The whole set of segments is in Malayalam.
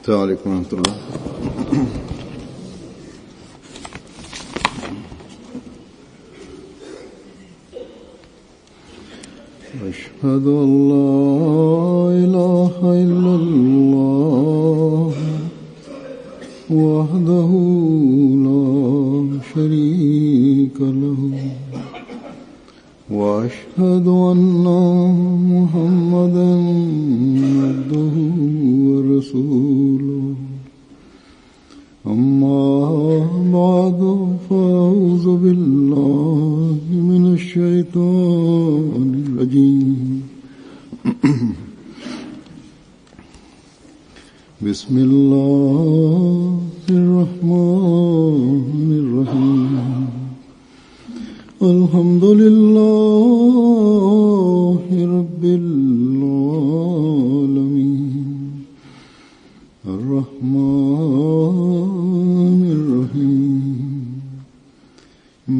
السلام عليكم ورحمة الله. أشهد أن لا إله إلا الله وحده لا شريك له وأشهد أن محمدا عبده ورسوله أما بعد فأعوذ بالله من الشيطان الرجيم بسم الله الرحمن الرحيم الحمد لله رب العالمين الرحمن الرحيم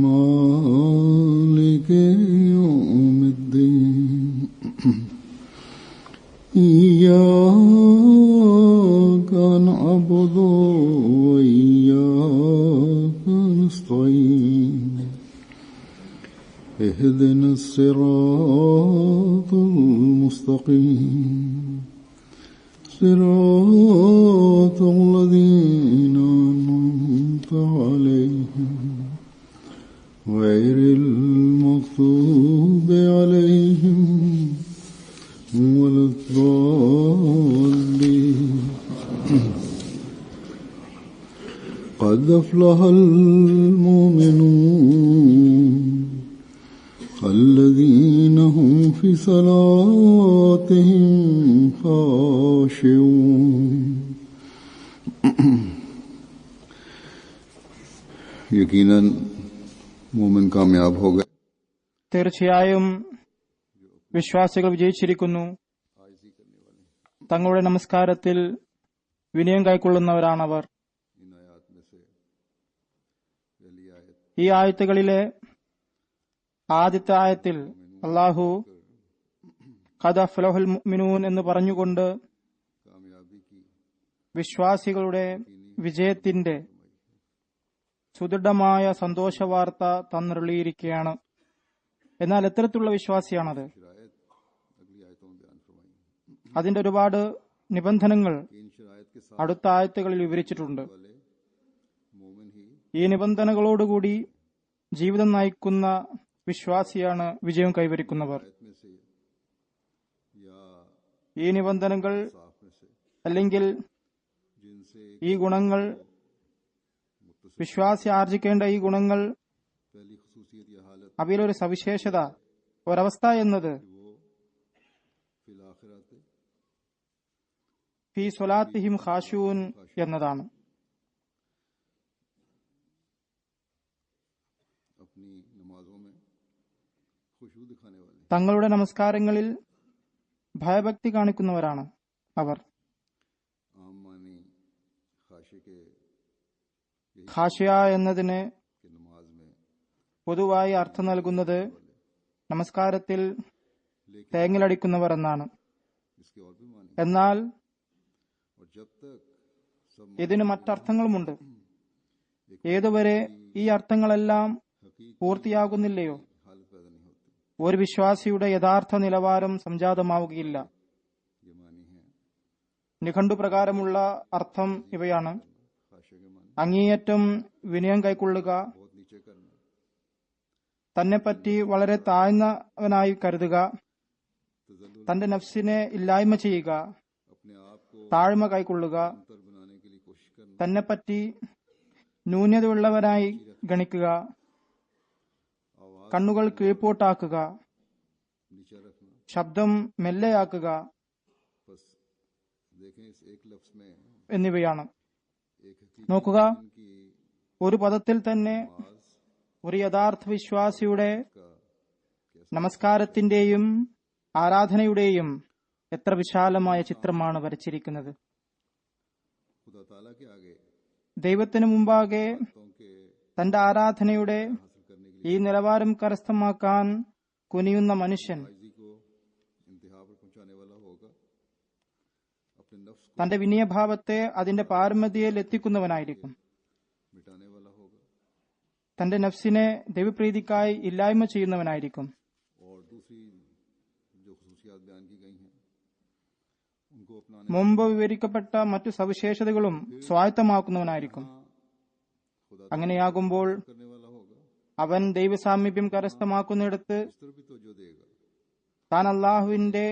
مالك يوم الدين إياك نعبد وإياك نستعين اهدنا الصراط المستقيم صراط الذين أنعمت عليهم غير المغضوب عليهم ولا الضالين. قد أفلح المؤمنون الذين هم في صلاتهم خاشعون. यकीनन मोमिन कामयाब हो गए. തീർച്ചയായും വിശ്വാസികൾ വിജയിച്ചിരിക്കുന്നു. തങ്ങളുടെ നമസ്കാരത്തിൽ വിനയം കൈക്കൊള്ളുന്നവരാണവർ. ഈ ആയത്തുകളിലെ ആദ്യത്തെ ആയത്തിൽ അല്ലാഹു ഖദ് അഫ്ലഹുൽ മുഅ്മിനൂൻ എന്ന് പറഞ്ഞുകൊണ്ട് വിശ്വാസികളുടെ വിജയത്തിന്റെ സുദൃഢമായ സന്തോഷവാർത്ത തന്നരുളിയിരിക്കുകയാണ്. എന്നാൽ എത്തരത്തിലുള്ള വിശ്വാസിയാണത്? അതിന്റെ ഒരുപാട് നിബന്ധനകൾ അടുത്ത ആയത്തുകളിൽ വിവരിച്ചിട്ടുണ്ട്. ഈ നിബന്ധനകളോടുകൂടി ജീവിതം നയിക്കുന്ന വിശ്വാസിയാണ് വിജയം കൈവരിക്കുന്നവർ. ഈ നിബന്ധനകൾ അല്ലെങ്കിൽ ഈ ഗുണങ്ങൾ, വിശ്വാസി ആർജിക്കേണ്ട ഈ ഗുണങ്ങൾ, അവയിലൊരു സവിശേഷത, ഒരവസ്ഥ എന്നത് ഫീ സ്വലാത്തിഹിം ഖാശൂൻ എന്നതാണ്. തങ്ങളുടെ നമസ്കാരങ്ങളിൽ ഭയഭക്തി കാണിക്കുന്നവരാണ് അവർ. ഖാശിയ എന്നതിന് പൊതുവായി അർത്ഥം നൽകുന്നത് നമസ്കാരത്തിൽ തേങ്ങലടിക്കുന്നവർ എന്നാണ്. എന്നാൽ ഇതിന് മറ്റർത്ഥങ്ങളുമുണ്ട്. ഏതുവരെ ഈ അർത്ഥങ്ങളെല്ലാം പൂർത്തിയാകുന്നില്ലയോ ഒരു വിശ്വാസിയുടെ യഥാർത്ഥ നിലവാരം സംജാതമാവുകയില്ല. നിഘണ്ടു പ്രകാരമുള്ള അർത്ഥം ഇവയാണ്: അങ്ങേയറ്റം വിനയം കൈക്കൊള്ളുക, തന്നെപ്പറ്റി വളരെ താഴ്ന്നവനായി കരുതുക, തന്റെ നഫ്സിനെ ഇല്ലായ്മ ചെയ്യുക, താഴ്മ കൈക്കൊള്ളുക, തന്നെപ്പറ്റി ന്യൂനതയുള്ളവനായി ഗണിക്കുക, കണ്ണുകൾ കീഴ്പോട്ടാക്കുക, ശബ്ദം മെല്ലെയാക്കുക എന്നിവയാണ്. നോക്കുക, ഒരു പദത്തിൽ തന്നെ ഒരു യഥാർത്ഥ വിശ്വാസിയുടെ നമസ്കാരത്തിന്റെയും ആരാധനയുടെയും എത്ര വിശാലമായ ചിത്രമാണ് വരച്ചിരിക്കുന്നത്. ദൈവത്തിനു മുമ്പാകെ തന്റെ ആരാധനയുടെ ഈ നിലവാരം കരസ്ഥമാക്കാൻ കുനിയുന്ന മനുഷ്യൻ തന്റെ വിനയഭാവത്തെ അതിന്റെ പാരമ്യതയിൽ എത്തിക്കുന്നവനായിരിക്കും. मिटाने वाला होगा തന്റെ നഫ്സിനെ ദൈവപ്രീതിക്കായി ഇല്ലായ്മ ചെയ്യുന്നവനായിരിക്കും. और दूसरी जो खसूसियात बयान की गई हैं उनको अपनाने മുമ്പ് വിവരിക്കപ്പെട്ട മറ്റു സവിശേഷതകളും സ്വായത്തമാക്കുന്നവനായിരിക്കും. खुदा അങ്ങനെയാകുമ്പോൾ करने वाला होगा, അവൻ ദൈവസാമീപ്യം കരസ്ഥമാക്കുന്നിടത്ത് इस तरफ भी तो जो देगा താൻ അള്ളാഹുവിന്റെ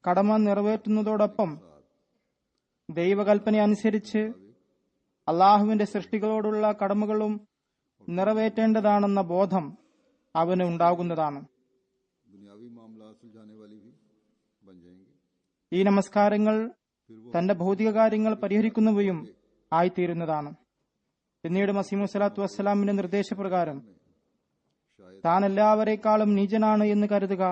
കടമ നിറവേറ്റുന്നതോടൊപ്പം ദൈവകൽപ്പന അനുസരിച്ച് അള്ളാഹുവിന്റെ സൃഷ്ടികളോടുള്ള കടമകളും നിറവേറ്റേണ്ടതാണെന്ന ബോധം അവന് ഉണ്ടാകുന്നതാണ്. दुनियावी मामला सुलझाने वाली भी बन जाएंगे। ഈ നമസ്കാരങ്ങൾ തന്റെ ഭൗതിക കാര്യങ്ങൾ പരിഹരിക്കുന്നവയും ആയിത്തീരുന്നതാണ്. പിന്നീട് മസീമു സ്വലാത്തു വസ്സലാമിന്റെ നിർദ്ദേശപ്രകാരം താൻ എല്ലാവരെക്കാളും നീചനാണ് എന്ന് കരുതുക,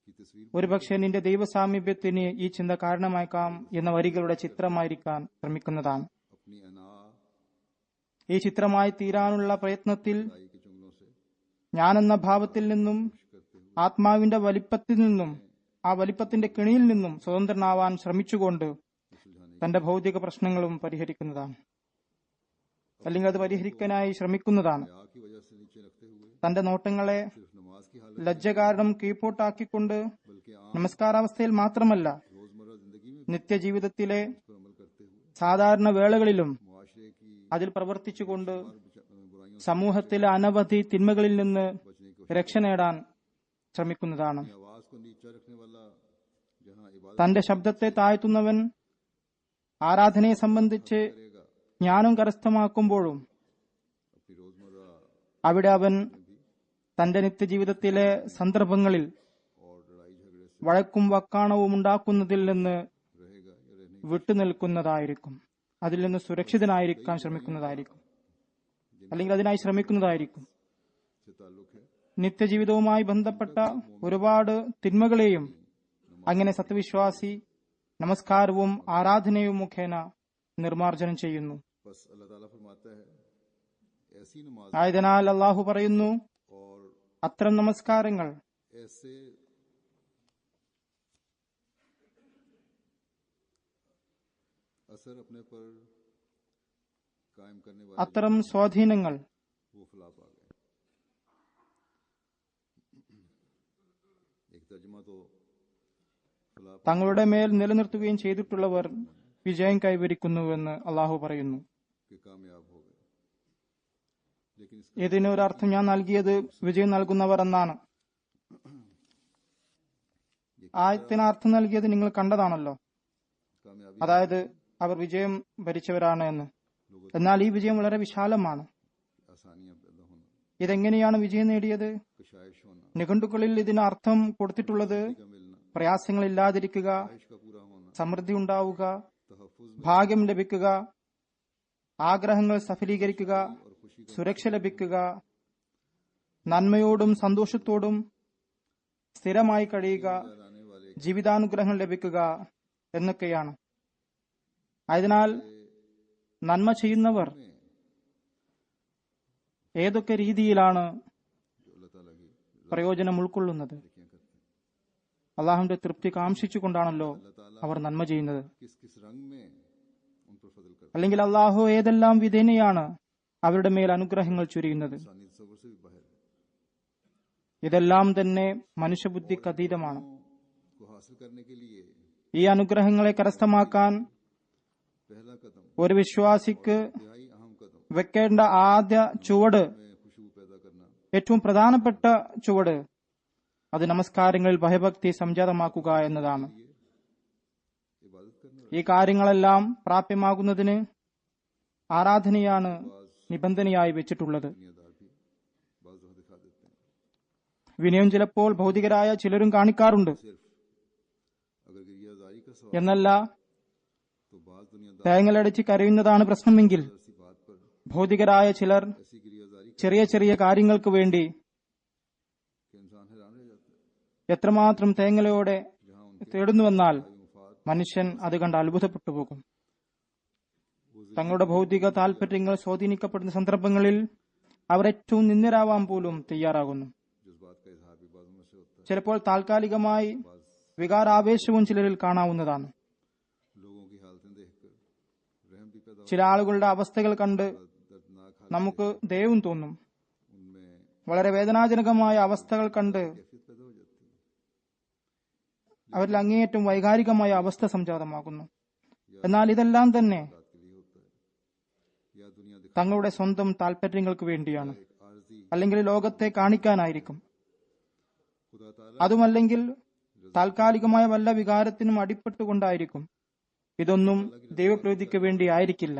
की तस्वीर ഒരുപക്ഷെ നിന്റെ ദൈവസാമീപ്യത്തിന് ഈ ചിന്ത കാരണമായേക്കാം എന്ന വരികളുടെ ചിത്രമായിരിക്കാൻ ശ്രമിക്കുന്നതാണ്. अपनी अना ഈ ചിത്രമായി തീരാനുള്ള പ്രയത്നത്തിൽ आई के जुमलों से ഞാനെന്ന ഭാവത്തിൽ നിന്നും ആത്മാവിന്റെ വലിപ്പത്തിൽ നിന്നും ആ വലിപ്പത്തിന്റെ കെണിയിൽ നിന്നും സ്വതന്ത്രനാവാൻ ശ്രമിച്ചുകൊണ്ട് തന്റെ ഭൗതിക പ്രശ്നങ്ങളും പരിഹരിക്കുന്നതാണ്, അല്ലെങ്കിൽ അത് പരിഹരിക്കാനായി ശ്രമിക്കുന്നതാണ്. या की वजह से नीचे रखते हुए തന്റെ നോട്ടങ്ങളെ सिर्फ नमाज की हालत ലജ്ജ കാരണം കീഴ്പോട്ടാക്കിക്കൊണ്ട് बल्कि आम നമസ്കാരാവസ്ഥയിൽ മാത്രമല്ല रोजमर्रा जिंदगी में നിത്യജീവിതത്തിലെ पर अमल करते हुए സാധാരണ വേളകളിലും मुआशरे की അതിൽ പ്രവർത്തിച്ചുകൊണ്ട് बुराइयों സമൂഹത്തിലെ അനവധി തിന്മകളിൽ നിന്ന് से बचने की രക്ഷ നേടാൻ ശ്രമിക്കുന്നതാണ്. आवाज को नीचा रखने वाला जहाँ इबादत തന്റെ ശബ്ദത്തെ താഴ്ത്തുന്നവൻ ആരാധനയെ സംബന്ധിച്ച് करेगा ജ്ഞാനം കരസ്ഥമാക്കുമ്പോഴും अपनी रोजमर्रा അവിടെ അവൻ തന്റെ നിത്യജീവിതത്തിലെ സന്ദർഭങ്ങളിൽ और लड़ाई झगड़े से വഴക്കും വക്കാണവും ഉണ്ടാക്കുന്നതിൽ നിന്ന് रहेगा या रहने വിട്ടുനിൽക്കുന്നതായിരിക്കും, അതിൽ നിന്ന് സുരക്ഷിതനായിരിക്കാൻ ശ്രമിക്കുന്നതായിരിക്കും, അല്ലെങ്കിൽ അതിനായി ശ്രമിക്കുന്നതായിരിക്കും. से ताल्लुक है നിത്യജീവിതവുമായി ബന്ധപ്പെട്ട ഒരുപാട് തിന്മകളെയും അങ്ങനെ സത്യവിശ്വാസി നമസ്കാരവും ആരാധനയും മുഖേന നിർമാർജനം ചെയ്യുന്നു. बस अल्लाह ताला फरमाता है ऐसी नमाज ആയതിനാൽ അള്ളാഹു പറയുന്നു, और അത്തരം നമസ്കാരങ്ങൾ ऐसे असर अपने पर कायम करने वाले അത്തരം സ്വാധീനങ്ങൾ वो फलाह पा गए। एक तर्जुमा तो फलाह തങ്ങളുടെ മേൽ നിലനിർത്തുകയും ചെയ്തിട്ടുള്ളവർ വിജയം കൈവരിക്കുന്നുവെന്ന് അള്ളാഹു പറയുന്നു. के कामयाब हो गए, लेकिन इसका ഇതിനൊരർത്ഥം ഞാൻ നൽകിയത് വിജയം നൽകുന്നവർ എന്നാണ്. ആയത്തിന് അർത്ഥം നൽകിയത് നിങ്ങൾ കണ്ടതാണല്ലോ, कामयाबी അതായത് അവർ വിജയം ഭരിച്ചവരാണ് എന്ന്. എന്നാൽ ഈ വിജയം വളരെ വിശാലമാണ്. आसानियां पैदा होना, ഇതെങ്ങനെയാണ് വിജയം നേടിയത്? कशाइश होना, നിഘണ്ടുക്കളിൽ ഇതിന് അർത്ഥം കൊടുത്തിട്ടുള്ളത് का मिलना, പ്രയാസങ്ങളില്ലാതിരിക്കുക, ख्वाहिश का पूरा होना, സമൃദ്ധി ഉണ്ടാവുക, तहफ़्फ़ुज़ ഭാഗ്യം ലഭിക്കുക, ആഗ്രഹങ്ങൾ സഫലീകരിക്കുക, और खुशी का സുരക്ഷ ലഭിക്കുക, നന്മയോടും സന്തോഷത്തോടും സ്ഥിരമായി കഴിയുക, आने वाले ജീവിതാനുഗ്രഹങ്ങൾ ലഭിക്കുക എന്നൊക്കെയാണ്. ആയതിനാൽ നന്മ ചെയ്യുന്നവർ ഏതൊക്കെ രീതിയിലാണ് जो अल्लाह ताला की പ്രയോജനം ഉൾക്കൊള്ളുന്നത്? क्या करते हैं, അള്ളാഹുവിന്റെ തൃപ്തി കാംക്ഷിച്ചുകൊണ്ടാണല്ലോ അവർ നന്മ ചെയ്യുന്നത്. किस किस रंग में उन पर फजल करते അല്ലെങ്കിൽ അള്ളാഹു ഏതെല്ലാം വിധേനയാണ് അവരുടെ മേൽ അനുഗ്രഹങ്ങൾ ചൊരിയുന്നത്? हैं, इंसानी तसव्वुर से भी बाहर है। ഇതെല്ലാം തന്നെ മനുഷ്യബുദ്ധിക്ക് അതീതമാണ്. को हासिल करने के लिए ഈ അനുഗ്രഹങ്ങളെ കരസ്ഥമാക്കാൻ पहला कदम ഒരു വിശ്വാസിക്ക് इंतहाई अहम कदम വെക്കേണ്ട ആദ്യ ചുവട്, में खुशबू पैदा करना, ഏറ്റവും പ്രധാനപ്പെട്ട ചുവട്, അത് നമസ്കാരങ്ങളിൽ ഭയഭക്തി സംജാതമാക്കുക എന്നതാണ്. इबादत करना, ഈ കാര്യങ്ങളെല്ലാം പ്രാപ്യമാകുന്നതിന് ആരാധനയാണ് നിബന്ധനയായി വെച്ചിട്ടുള്ളത്. दुनियादार भी बाज़ दफ़ा दिखा देते हैं। വിനയം ചിലപ്പോൾ ഭൗതികരായ ചിലരും കാണിക്കാറുണ്ട്. सिर्फ अगर गिरियाजारी का सवाल എന്നല്ല, तो बाज़ दुनियादार തേങ്ങലടിച്ച് കരയുന്നതാണ് പ്രശ്നമെങ്കിൽ ऐसी बात पर ഭൗതികരായ ചിലർ ऐसी गिरियाजारी ചെറിയ ചെറിയ കാര്യങ്ങൾക്ക് വേണ്ടി के इंसान हैरान रह जाता है, എത്രമാത്രം തേങ്ങലയോടെ जहाँ उनके തേടുന്നുവെന്നാൽ मुफाद മനുഷ്യൻ അത് കണ്ട് അത്ഭുതപ്പെട്ടു പോകും. തങ്ങളുടെ ഭൗതിക താൽപര്യങ്ങൾ സ്വാധീനിക്കപ്പെടുന്ന സന്ദർഭങ്ങളിൽ അവർ ഏറ്റവും നിന്ദ്യരാവാൻ പോലും തയ്യാറാകുന്നു. जज्बात का इजहार भी बाज़ उम्र से होता है। ചിലപ്പോൾ താൽക്കാലികമായി വികാരാവേശവും ചിലരിൽ കാണാവുന്നതാണ്. लोगों की हालतें देख ചില ആളുകളുടെ അവസ്ഥകൾ കണ്ട് दर्दनाक हाल നമുക്ക് ദയവും തോന്നും. उनमें വളരെ വേദനാജനകമായ അവസ്ഥകൾ കണ്ട് कैफियत पैदा हो जाती है। അവരിൽ അങ്ങേയറ്റം വൈകാരികമായ അവസ്ഥ സംജാതമാകുന്നു. എന്നാൽ ഇതെല്ലാം തന്നെ बात के लिए होता है या दुनिया दिखा തങ്ങളുടെ സ്വന്തം താല്പര്യങ്ങൾക്ക് വേണ്ടിയാണ്, एक आर्जी അല്ലെങ്കിൽ ലോകത്തെ കാണിക്കാനായിരിക്കും. खुदा ताला അതുമല്ലെങ്കിൽ താൽക്കാലികമായ വല്ല വികാരത്തിനും അടിപ്പെട്ടുകൊണ്ടായിരിക്കും. ഇതൊന്നും ദൈവപ്രീതിക്ക് വേണ്ടി ആയിരിക്കില്ല.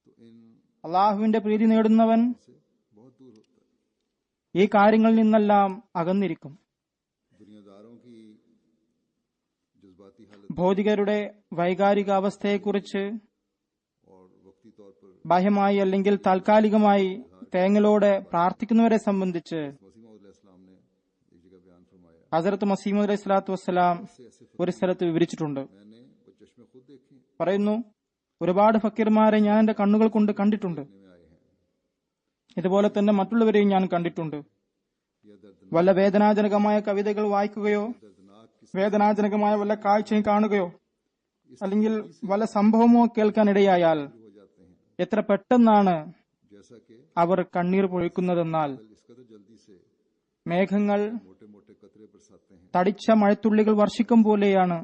तो इन അള്ളാഹുവിന്റെ പ്രീതി നേടുന്നവൻ से बहुत दूर होता है। ഈ കാര്യങ്ങളിൽ നിന്നെല്ലാം അകന്നിരിക്കും. दुनियादारों की जज्बाती हालत ഭൗതികരുടെ വൈകാരിക അവസ്ഥയെക്കുറിച്ച് और वक्ती तौर पर ബാഹ്യമായി അല്ലെങ്കിൽ താൽക്കാലികമായി തേങ്ങലോടെ പ്രാർത്ഥിക്കുന്നവരെ സംബന്ധിച്ച് मसीह मौद अलैहिस्सलाम ने एक जगह बयान फरमाया, ഹസരത്ത് മസീമദ് അലൈഹി സ്വലാത്തു വസ്സലാം ऐसे ഒരു സ്ഥലത്ത് വിവരിച്ചിട്ടുണ്ട്. मैंने वो चश्मे खुद देखे പറയുന്നു, ഒരുപാട് ഫക്കീർമാരെ ഞാൻ എന്റെ കണ്ണുകൾ കൊണ്ട് കണ്ടിട്ടുണ്ട്. में आए हैं ഇതുപോലെ തന്നെ മറ്റുള്ളവരെയും ഞാൻ കണ്ടിട്ടുണ്ട്. या വല്ല വേദനാജനകമായ കവിതകൾ വായിക്കുകയോ दर्दनाक किस വേദനാജനകമായ വല്ല കാഴ്ചയും കാണുകയോ അല്ലെങ്കിൽ വല്ല സംഭവമോ കേൾക്കാൻ ഇടയായാൽ हो जाते हैं, എത്ര പെട്ടെന്നാണ് जैसा कि അവർ കണ്ണീർ പൊഴിക്കുന്നതെന്നാൽ इस कदर जल्दी से മേഘങ്ങൾ मोटे मोटे कतरे बरसाते हैं, തടിച്ച മഴത്തുള്ളികൾ വർഷിക്കും പോലെയാണ്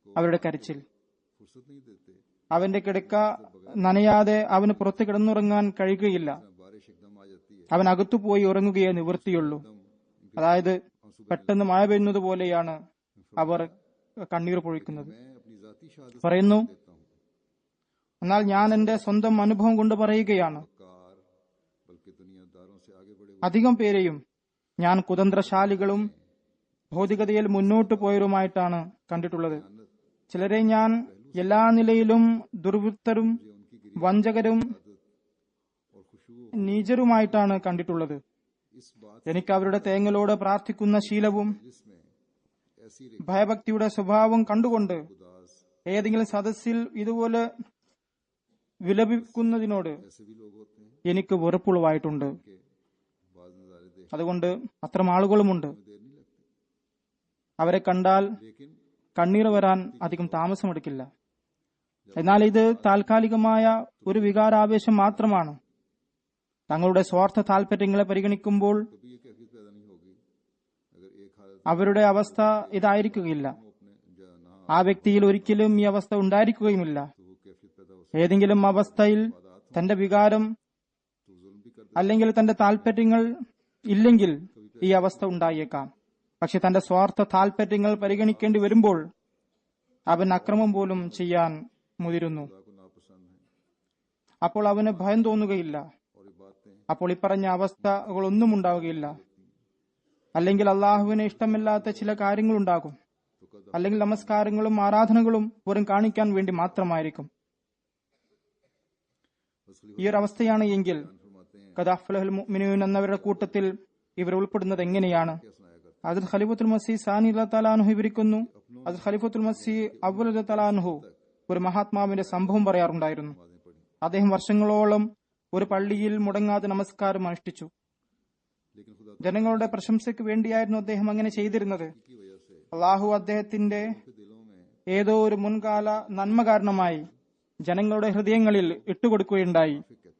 അവരുടെ കരച്ചിൽ. फुर्सत नहीं देते, അവന്റെ കിടക്ക നനയാതെ അവന് പുറത്ത് കിടന്നുറങ്ങാൻ കഴിയുകയില്ല. बारिश एकदम आ जाती है, അവൻ അകത്തുപോയി ഉറങ്ങുകയേ നിവൃത്തിയുള്ളൂ. അതായത് പെട്ടെന്ന് മഴ പെയ്യുന്നത് പോലെയാണ് അവർ കണ്ണീർ പൊഴിക്കുന്നത്. मैं अपनी जाती शहादत പറയുന്നു, देता हूँ, എന്നാൽ ഞാൻ എന്റെ സ്വന്തം അനുഭവം കൊണ്ട് പറയുകയാണ്, कार बल्कि दुनियादारों से आगे बढ़े അധികം പേരെയും ഞാൻ കുതന്ത്രശാലികളും ഭൗതികതയിൽ മുന്നോട്ടു പോയവരുമായിട്ടാണ് കണ്ടിട്ടുള്ളത്. ചിലരെ ഞാൻ എല്ലാ നിലയിലും ദുർവൃത്തരും വഞ്ചകരും और खुशबू നീചരുമായിട്ടാണ് കണ്ടിട്ടുള്ളത്. इस बात എനിക്ക് അവരുടെ തേങ്ങലോട് പ്രാർത്ഥിക്കുന്ന ശീലവും जिसमें ऐसी ഭയഭക്തിയുടെ സ്വഭാവം കണ്ടുകൊണ്ട് उदास ഏതെങ്കിലും സദസ്സിൽ ഇതുപോലെ വിലപിക്കുന്നതിനോട് ऐसे भी लोग होते हैं എനിക്ക് വെറുപ്പുളവായിട്ടുണ്ട്. कि बाज नजारे देख അതുകൊണ്ട് അത്തരം ആളുകളുമുണ്ട്. में देर नहीं लगती, അവരെ കണ്ടാൽ लेकिन കണ്ണീർ വരാൻ അധികം താമസമെടുക്കില്ല. എന്നാൽ ഇത് താൽക്കാലികമായ ഒരു വികാരാവേശം മാത്രമാണ്. തങ്ങളുടെ സ്വാർത്ഥ താൽപര്യങ്ങളെ പരിഗണിക്കുമ്പോൾ कभी ये कैफियत पैदा नहीं होगी अगर एक हालत അവരുടെ അവസ്ഥ ഇതായിരിക്കുകയില്ല. हो अपने ना ആ വ്യക്തിയിൽ ഒരിക്കലും ഈ അവസ്ഥ ഉണ്ടായിരിക്കുകയുമില്ല. तो वो कैफियत पैदा हो ഏതെങ്കിലും അവസ്ഥയിൽ തന്റെ വികാരം तो जुल्म भी कर അല്ലെങ്കിൽ തന്റെ താൽപര്യങ്ങൾ ഇല്ലെങ്കിൽ ഈ അവസ്ഥ ഉണ്ടായേക്കാം. പക്ഷെ തന്റെ സ്വാർത്ഥ താൽപര്യങ്ങൾ പരിഗണിക്കേണ്ടി വരുമ്പോൾ അവൻ അക്രമം പോലും ചെയ്യാൻ മുതിരുന്നു. खुदा को नापसंद है അപ്പോൾ അവന് ഭയം തോന്നുകയില്ല. और ये बातें അപ്പോൾ ഇപ്പറഞ്ഞ അവസ്ഥകളൊന്നും ഉണ്ടാവുകയില്ല. അല്ലെങ്കിൽ അള്ളാഹുവിന് ഇഷ്ടമില്ലാത്ത ചില കാര്യങ്ങളുണ്ടാകും. तो कदम അല്ലെങ്കിൽ നമസ്കാരങ്ങളും ആരാധനകളും വെറും കാണിക്കാൻ വേണ്ടി മാത്രമായിരിക്കും. ഈ ഒരു അവസ്ഥയാണ് എങ്കിൽ फरमाते हैं ഖദ് അഫ്ലഹുൽ മുഅ്മിനൂൻ എന്നവരുടെ കൂട്ടത്തിൽ ഇവർ ഉൾപ്പെടുന്നത് എങ്ങനെയാണ്? क्या सुनाया करते ഹദ്റത്ത് ഖലീഫത്തുൽ മസീഹ് സാനി റളിയല്ലാഹു തആല അൻഹു വിവരിക്കുന്നു, ഹദ്റത്ത് ഖലീഫത്തുൽ മസീഹ് അവ്വൽ റളിയല്ലാഹു തആല അൻഹു ഒരു മഹാത്മാവിന്റെ സംഭവം പറയാറുണ്ടായിരുന്നു. नमाजें पढ़ी, അദ്ദേഹം വർഷങ്ങളോളം ഒരു പള്ളിയിൽ മുടങ്ങാതെ നമസ്കാരം അനുഷ്ഠിച്ചു. लेकिन खुदा ജനങ്ങളുടെ പ്രശംസയ്ക്ക് വേണ്ടിയായിരുന്നു അദ്ദേഹം അങ്ങനെ ചെയ്തിരുന്നത്. की वजह से അള്ളാഹു അദ്ദേഹത്തിന്റെ के दिलों में ഏതോ ഒരു മുൻകാല നന്മ കാരണമായി ജനങ്ങളുടെ ഹൃദയങ്ങളിൽ ഇട്ടുകൊടുക്കുകയുണ്ടായി,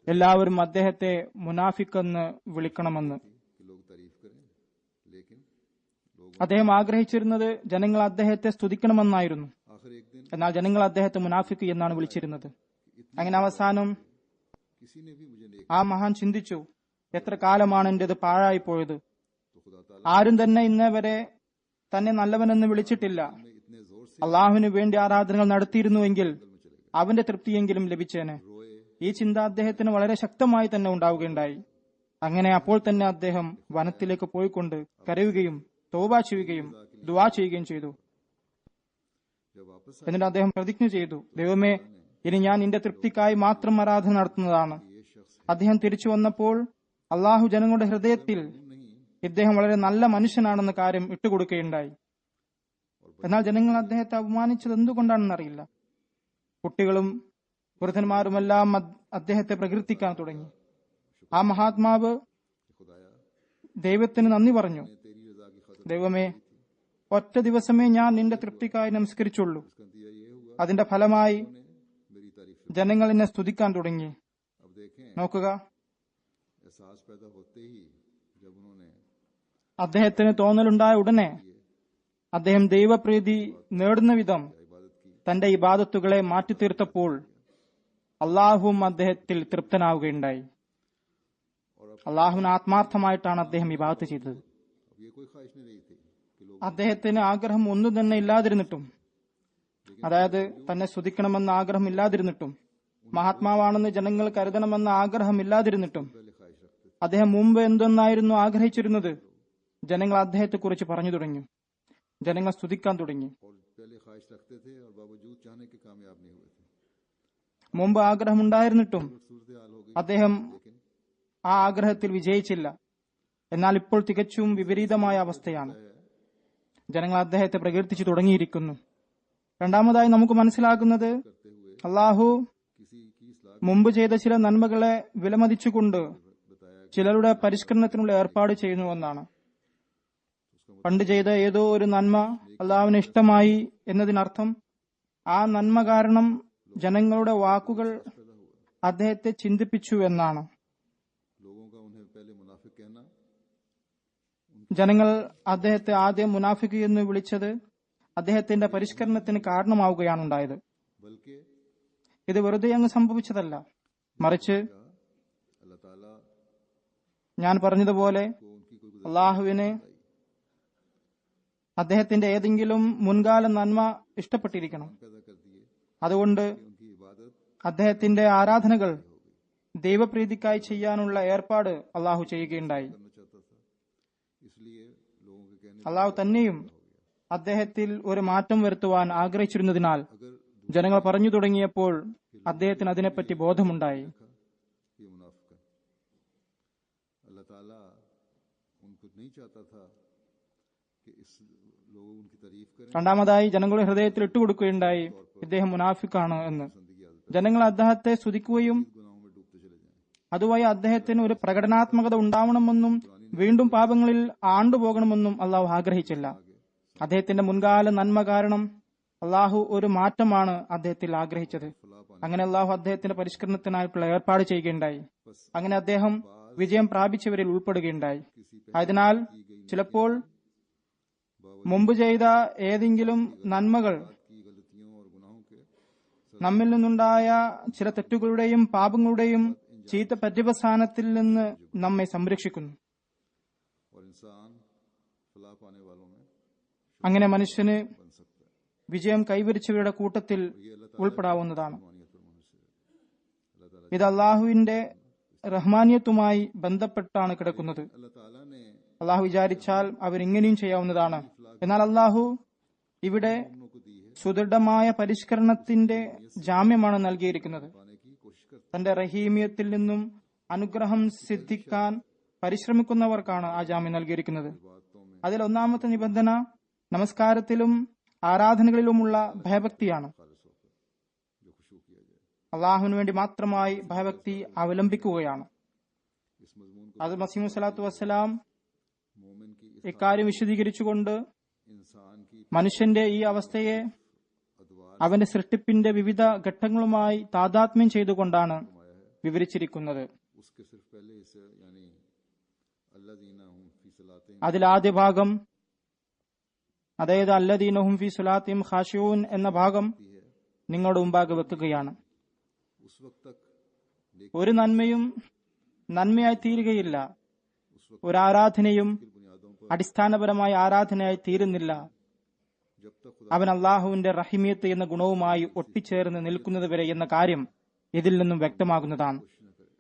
എല്ലാവരും അദ്ദേഹത്തെ മുനാഫിഖ് എന്ന് വിളിക്കണമെന്ന്. कि लोग तारीफ करें, लेकिन लोग അദ്ദേഹം ആഗ്രഹിച്ചിരുന്നത് ജനങ്ങൾ അദ്ദേഹത്തെ സ്തുതിക്കണമെന്നായിരുന്നു. आखिर एक दिन എന്നാൽ ജനങ്ങൾ അദ്ദേഹത്തെ മുനാഫിഖ് എന്നാണ് വിളിച്ചിരുന്നത്. അങ്ങനെ അവസാനം किसी ने भी मुझे नेक ആ മഹാൻ ചിന്തിച്ചു, എത്ര കാലമാണ് എന്റേത് പാഴായിപ്പോയത്. तो खुदा ताला ആരും തന്നെ ഇന്നേ വരെ തന്നെ നല്ലവനെന്ന് വിളിച്ചിട്ടില്ല. में इतने जोर से അള്ളാഹുവിന് വേണ്ടി ആരാധനകൾ നടത്തിയിരുന്നുവെങ്കിൽ में चले गए, അവന്റെ തൃപ്തിയെങ്കിലും ലഭിച്ചേനെ. रोए ഈ ചിന്ത അദ്ദേഹത്തിന് വളരെ ശക്തമായി തന്നെ ഉണ്ടാവുകയുണ്ടായി. അങ്ങനെ അപ്പോൾ തന്നെ അദ്ദേഹം വനത്തിലേക്ക് പോയിക്കൊണ്ട് കരയുകയും തൗബ ചെയ്യുകയും ദുആ ചെയ്യുകയും ചെയ്തു. जब वापस എന്നിട്ട് അദ്ദേഹം പ്രതിജ്ഞ ചെയ്തു, ദൈവമേ, ഇനി ഞാൻ നിന്റെ തൃപ്തിക്കായി മാത്രം ആരാധന നടത്തുന്നതാണ്. ये शख्स അദ്ദേഹം തിരിച്ചു വന്നപ്പോൾ അള്ളാഹു ജനങ്ങളുടെ ഹൃദയത്തിൽ नहीं ഇദ്ദേഹം വളരെ നല്ല മനുഷ്യനാണെന്ന കാര്യം ഇട്ടുകൊടുക്കുകയുണ്ടായി. എന്നാൽ ജനങ്ങൾ അദ്ദേഹത്തെ അപമാനിച്ചത് എന്തുകൊണ്ടാണെന്നറിയില്ല. കുട്ടികളും വൃദ്ധന്മാരുമെല്ലാം അദ്ദേഹത്തെ പ്രകീർത്തിക്കാൻ തുടങ്ങി. ആ മഹാത്മാവ് खुदाया ദൈവത്തിന് നന്ദി പറഞ്ഞു, ने तेरी रजा की खातिर ദൈവമേ, ഒറ്റ ദിവസമേ ഞാൻ നിന്റെ തൃപ്തിക്കായി നമസ്കരിച്ചുള്ളൂ. इसका नतीजा ये हुआ അതിന്റെ ഫലമായി ने मेरी तारीफ ജനങ്ങൾ എന്നെ സ്തുതിക്കാൻ തുടങ്ങി. अब देखें നോക്കുക, एहसास पैदा होते ही जब उन्होंने അദ്ദേഹത്തിന് തോന്നലുണ്ടായ ഉടനെ അദ്ദേഹം ദൈവപ്രീതി നേടുന്ന വിധം इबादत की തന്റെ ഇബാദത്തുകളെ മാറ്റിത്തീർത്തപ്പോൾ അള്ളാഹുവും അദ്ദേഹത്തിൽ തൃപ്തനാവുകയുണ്ടായി. അള്ളാഹുവിന് ആത്മാർത്ഥമായിട്ടാണ് അദ്ദേഹം ഇബാദത്ത് ചെയ്തത്. अब ये कोई ख्वाहिश नहीं रही थी कि लोग അദ്ദേഹത്തിന് ആഗ്രഹം ഒന്നും തന്നെ ഇല്ലാതിരുന്നിട്ടും, അതായത് തന്നെ സ്തുതിക്കണമെന്ന ആഗ്രഹം ഇല്ലാതിരുന്നിട്ടും, മഹാത്മാവാണെന്ന് ജനങ്ങൾ കരുതണമെന്ന ആഗ്രഹം ഇല്ലാതിരുന്നിട്ടും, पहले ख्वाहिश रखते थे അദ്ദേഹം മുമ്പ് എന്തെന്നായിരുന്നു ആഗ്രഹിച്ചിരുന്നത്? ജനങ്ങൾ അദ്ദേഹത്തെക്കുറിച്ച് പറഞ്ഞു തുടങ്ങി, ജനങ്ങൾ സ്തുതിക്കാൻ തുടങ്ങി. और पहले ख्वाहिश रखते थे और बावजूद चाहने के कामयाब नहीं हुए थे. മുമ്പ് ആഗ്രഹമുണ്ടായിരുന്നിട്ടും सूरत हाल हो गई, അദ്ദേഹം लेकिन ആ ആഗ്രഹത്തിൽ വിജയിച്ചില്ല. എന്നാൽ ഇപ്പോൾ തികച്ചും വിപരീതമായ അവസ്ഥയാണ്. ജനങ്ങൾ അദ്ദേഹത്തെ പ്രകീർത്തിച്ചു തുടങ്ങിയിരിക്കുന്നു. രണ്ടാമതായി നമുക്ക് മനസ്സിലാക്കുന്നത്, करते हुए അള്ളാഹു किसी की इस्लाह മുമ്പ് ചെയ്ത ചില നന്മകളെ വിലമതിച്ചുകൊണ്ട് बताया ചിലരുടെ പരിഷ്കരണത്തിനുള്ള ഏർപ്പാട് ചെയ്യുന്നുവെന്നാണ്. പണ്ട് ചെയ്ത ഏതോ ഒരു നന്മ അള്ളാഹുവിന് ഇഷ്ടമായി എന്നതിനർത്ഥം ആ നന്മ കാരണം ജനങ്ങളുടെ വാക്കുകൾ അദ്ദേഹത്തെ ചിന്തിപ്പിച്ചു എന്നാണ്. लोगों का उन्हें पहले मुनाफिक कहना, ജനങ്ങൾ അദ്ദേഹത്തെ ആദ്യം മുനാഫിഖ് എന്ന് വിളിച്ചത് അദ്ദേഹത്തിന്റെ പരിഷ്കരണത്തിന് കാരണമാവുകയാണ് ഉണ്ടായത്. बल्कि ഇത് വെറുതെ അങ്ങ് സംഭവിച്ചതല്ല, മറിച്ച് अल्लाह ताला ഞാൻ പറഞ്ഞതുപോലെ को उनकी कोई അള്ളാഹുവിന് അദ്ദേഹത്തിന്റെ ഏതെങ്കിലും മുൻകാല നന്മ ഇഷ്ടപ്പെട്ടിരിക്കണം. पैदा कर दिए, അതുകൊണ്ട് उनकी इबादत അദ്ദേഹത്തിന്റെ ആരാധനകൾ ദൈവപ്രീതിക്കായി ചെയ്യാനുള്ള ഏർപ്പാട് അള്ളാഹു ചെയ്യുകയുണ്ടായി. करना चाहता था, इसलिए लोगों के कहने അള്ളാഹു തന്നെയും അദ്ദേഹത്തിൽ ഒരു മാറ്റം വരുത്തുവാൻ ആഗ്രഹിച്ചിരുന്നതിനാൽ अगर ജനങ്ങൾ പറഞ്ഞു തുടങ്ങിയപ്പോൾ അദ്ദേഹത്തിന് അതിനെപ്പറ്റി ബോധമുണ്ടായി. ये मुनाफिक है, अल्लाह ताला उनको नहीं चाहता था कि इस लोग उनकी तारीफ करें, രണ്ടാമതായി ജനങ്ങളുടെ ഹൃദയത്തിൽ ഇട്ടുകൊടുക്കുകയുണ്ടായി ഇദ്ദേഹം മുനാഫിക്കാണ് എന്ന്. जिंदगी आदत ജനങ്ങൾ അദ്ദേഹത്തെ സ്തുതിക്കുകയും गुनाहों में डूबते चले जाएं. അതുവഴി അദ്ദേഹത്തിന് ഒരു പ്രകടനാത്മകത ഉണ്ടാവണമെന്നും വീണ്ടും പാപങ്ങളിൽ ആണ്ടുപോകണമെന്നും അള്ളാഹു ആഗ്രഹിച്ചില്ല. അദ്ദേഹത്തിന്റെ മുൻകാല നന്മ കാരണം അള്ളാഹു ഒരു മാറ്റമാണ് അദ്ദേഹത്തിൽ ആഗ്രഹിച്ചത്. അങ്ങനെ അള്ളാഹു അദ്ദേഹത്തിന്റെ പരിഷ്കരണത്തിനായിട്ടുള്ള ഏർപ്പാട് ചെയ്യുകയുണ്ടായി. അങ്ങനെ അദ്ദേഹം വിജയം പ്രാപിച്ചവരിൽ ഉൾപ്പെടുകയുണ്ടായി. അതിനാൽ ചിലപ്പോൾ മുമ്പ് ചെയ്ത ഏതെങ്കിലും നന്മകൾ की गलतियों और गुनाहों के നമ്മിൽ നിന്നുണ്ടായ ചില തെറ്റുകളുടെയും പാപങ്ങളുടെയും ചീത്ത പര്യവസാനത്തിൽ നിന്ന് നമ്മെ സംരക്ഷിക്കുന്നു. और इंसान फलाह पाने वालों में അങ്ങനെ മനുഷ്യന് बन सकता है. വിജയം കൈവരിച്ചവരുടെ കൂട്ടത്തിൽ ഉൾപ്പെടാവുന്നതാണ്. मानियत और मनुष्य अल्लाह ताला ഇത് അള്ളാഹുവിന്റെ റഹ്മാനിയത്തുമായി ബന്ധപ്പെട്ടാണ് കിടക്കുന്നത്. अल्लाह ताला ने അള്ളാഹു വിചാരിച്ചാൽ അവരിങ്ങനെയും ചെയ്യാവുന്നതാണ്. എന്നാൽ അള്ളാഹു ഇവിടെ उनको दी है, സുദൃഢമായ പരിഷ്കരണത്തിന്റെ ജാമ്യമാണ് നൽകിയിരിക്കുന്നത്. पाने की कोशिश करते തന്റെ റഹീമിയത്തിൽ നിന്നും അനുഗ്രഹം സിദ്ധിക്കാൻ പരിശ്രമിക്കുന്നവർക്കാണ് ആ ജാമ്യം നൽകിയിരിക്കുന്നത്. बातों में അതിൽ ഒന്നാമത്തെ നിബന്ധന നമസ്കാരത്തിലും ആരാധനകളിലുമുള്ള ഭയഭക്തിയാണ്. खालिस होकर जो खुशू किया जाए. അള്ളാഹുവിന് വേണ്ടി മാത്രമായി ഭയഭക്തി അവലംബിക്കുകയാണ്. इस मजमून को അത് മസീഹ് സ്വലാത്തു വസ്സലാം मोमिन की इस ഇക്കാര്യം വിശദീകരിച്ചുകൊണ്ട് इंसान की മനുഷ്യന്റെ ഈ അവസ്ഥയെ अदवार അവന്റെ സൃഷ്ടിപ്പിന്റെ വിവിധ ഘട്ടങ്ങളുമായി താദാത്മ്യം ചെയ്തുകൊണ്ടാണ് വിവരിച്ചിരിക്കുന്നത്. उसके सिर्फ पहले हिस्से यानी अल्लाह दीना हूँ फी सलाते അതിൽ ആദ്യ ഭാഗം, അതായത് അല്ലദീനഹും ഫി സ്വലാത്തിഹിം ഖാശിഊൻ എന്ന ഭാഗം है, നിങ്ങളുടെ മുമ്പാകെ വെക്കുകയാണ്. उस वक्त तक ഒരു നന്മയും നന്മയായി തീരുകയില്ല. उस वक्त ഒരു ആരാധനയും की बुनियादों पर അടിസ്ഥാനപരമായ ആരാധനയായി തീരുന്നില്ല. जब तक खुदा അവൻ അള്ളാഹുവിന്റെ റഹിമിയത്ത് എന്ന ഗുണവുമായി ഒട്ടിച്ചേർന്ന് നിൽക്കുന്നതുവരെ എന്ന കാര്യം ഇതിൽ നിന്നും വ്യക്തമാകുന്നതാണ്. कोशिश न करे.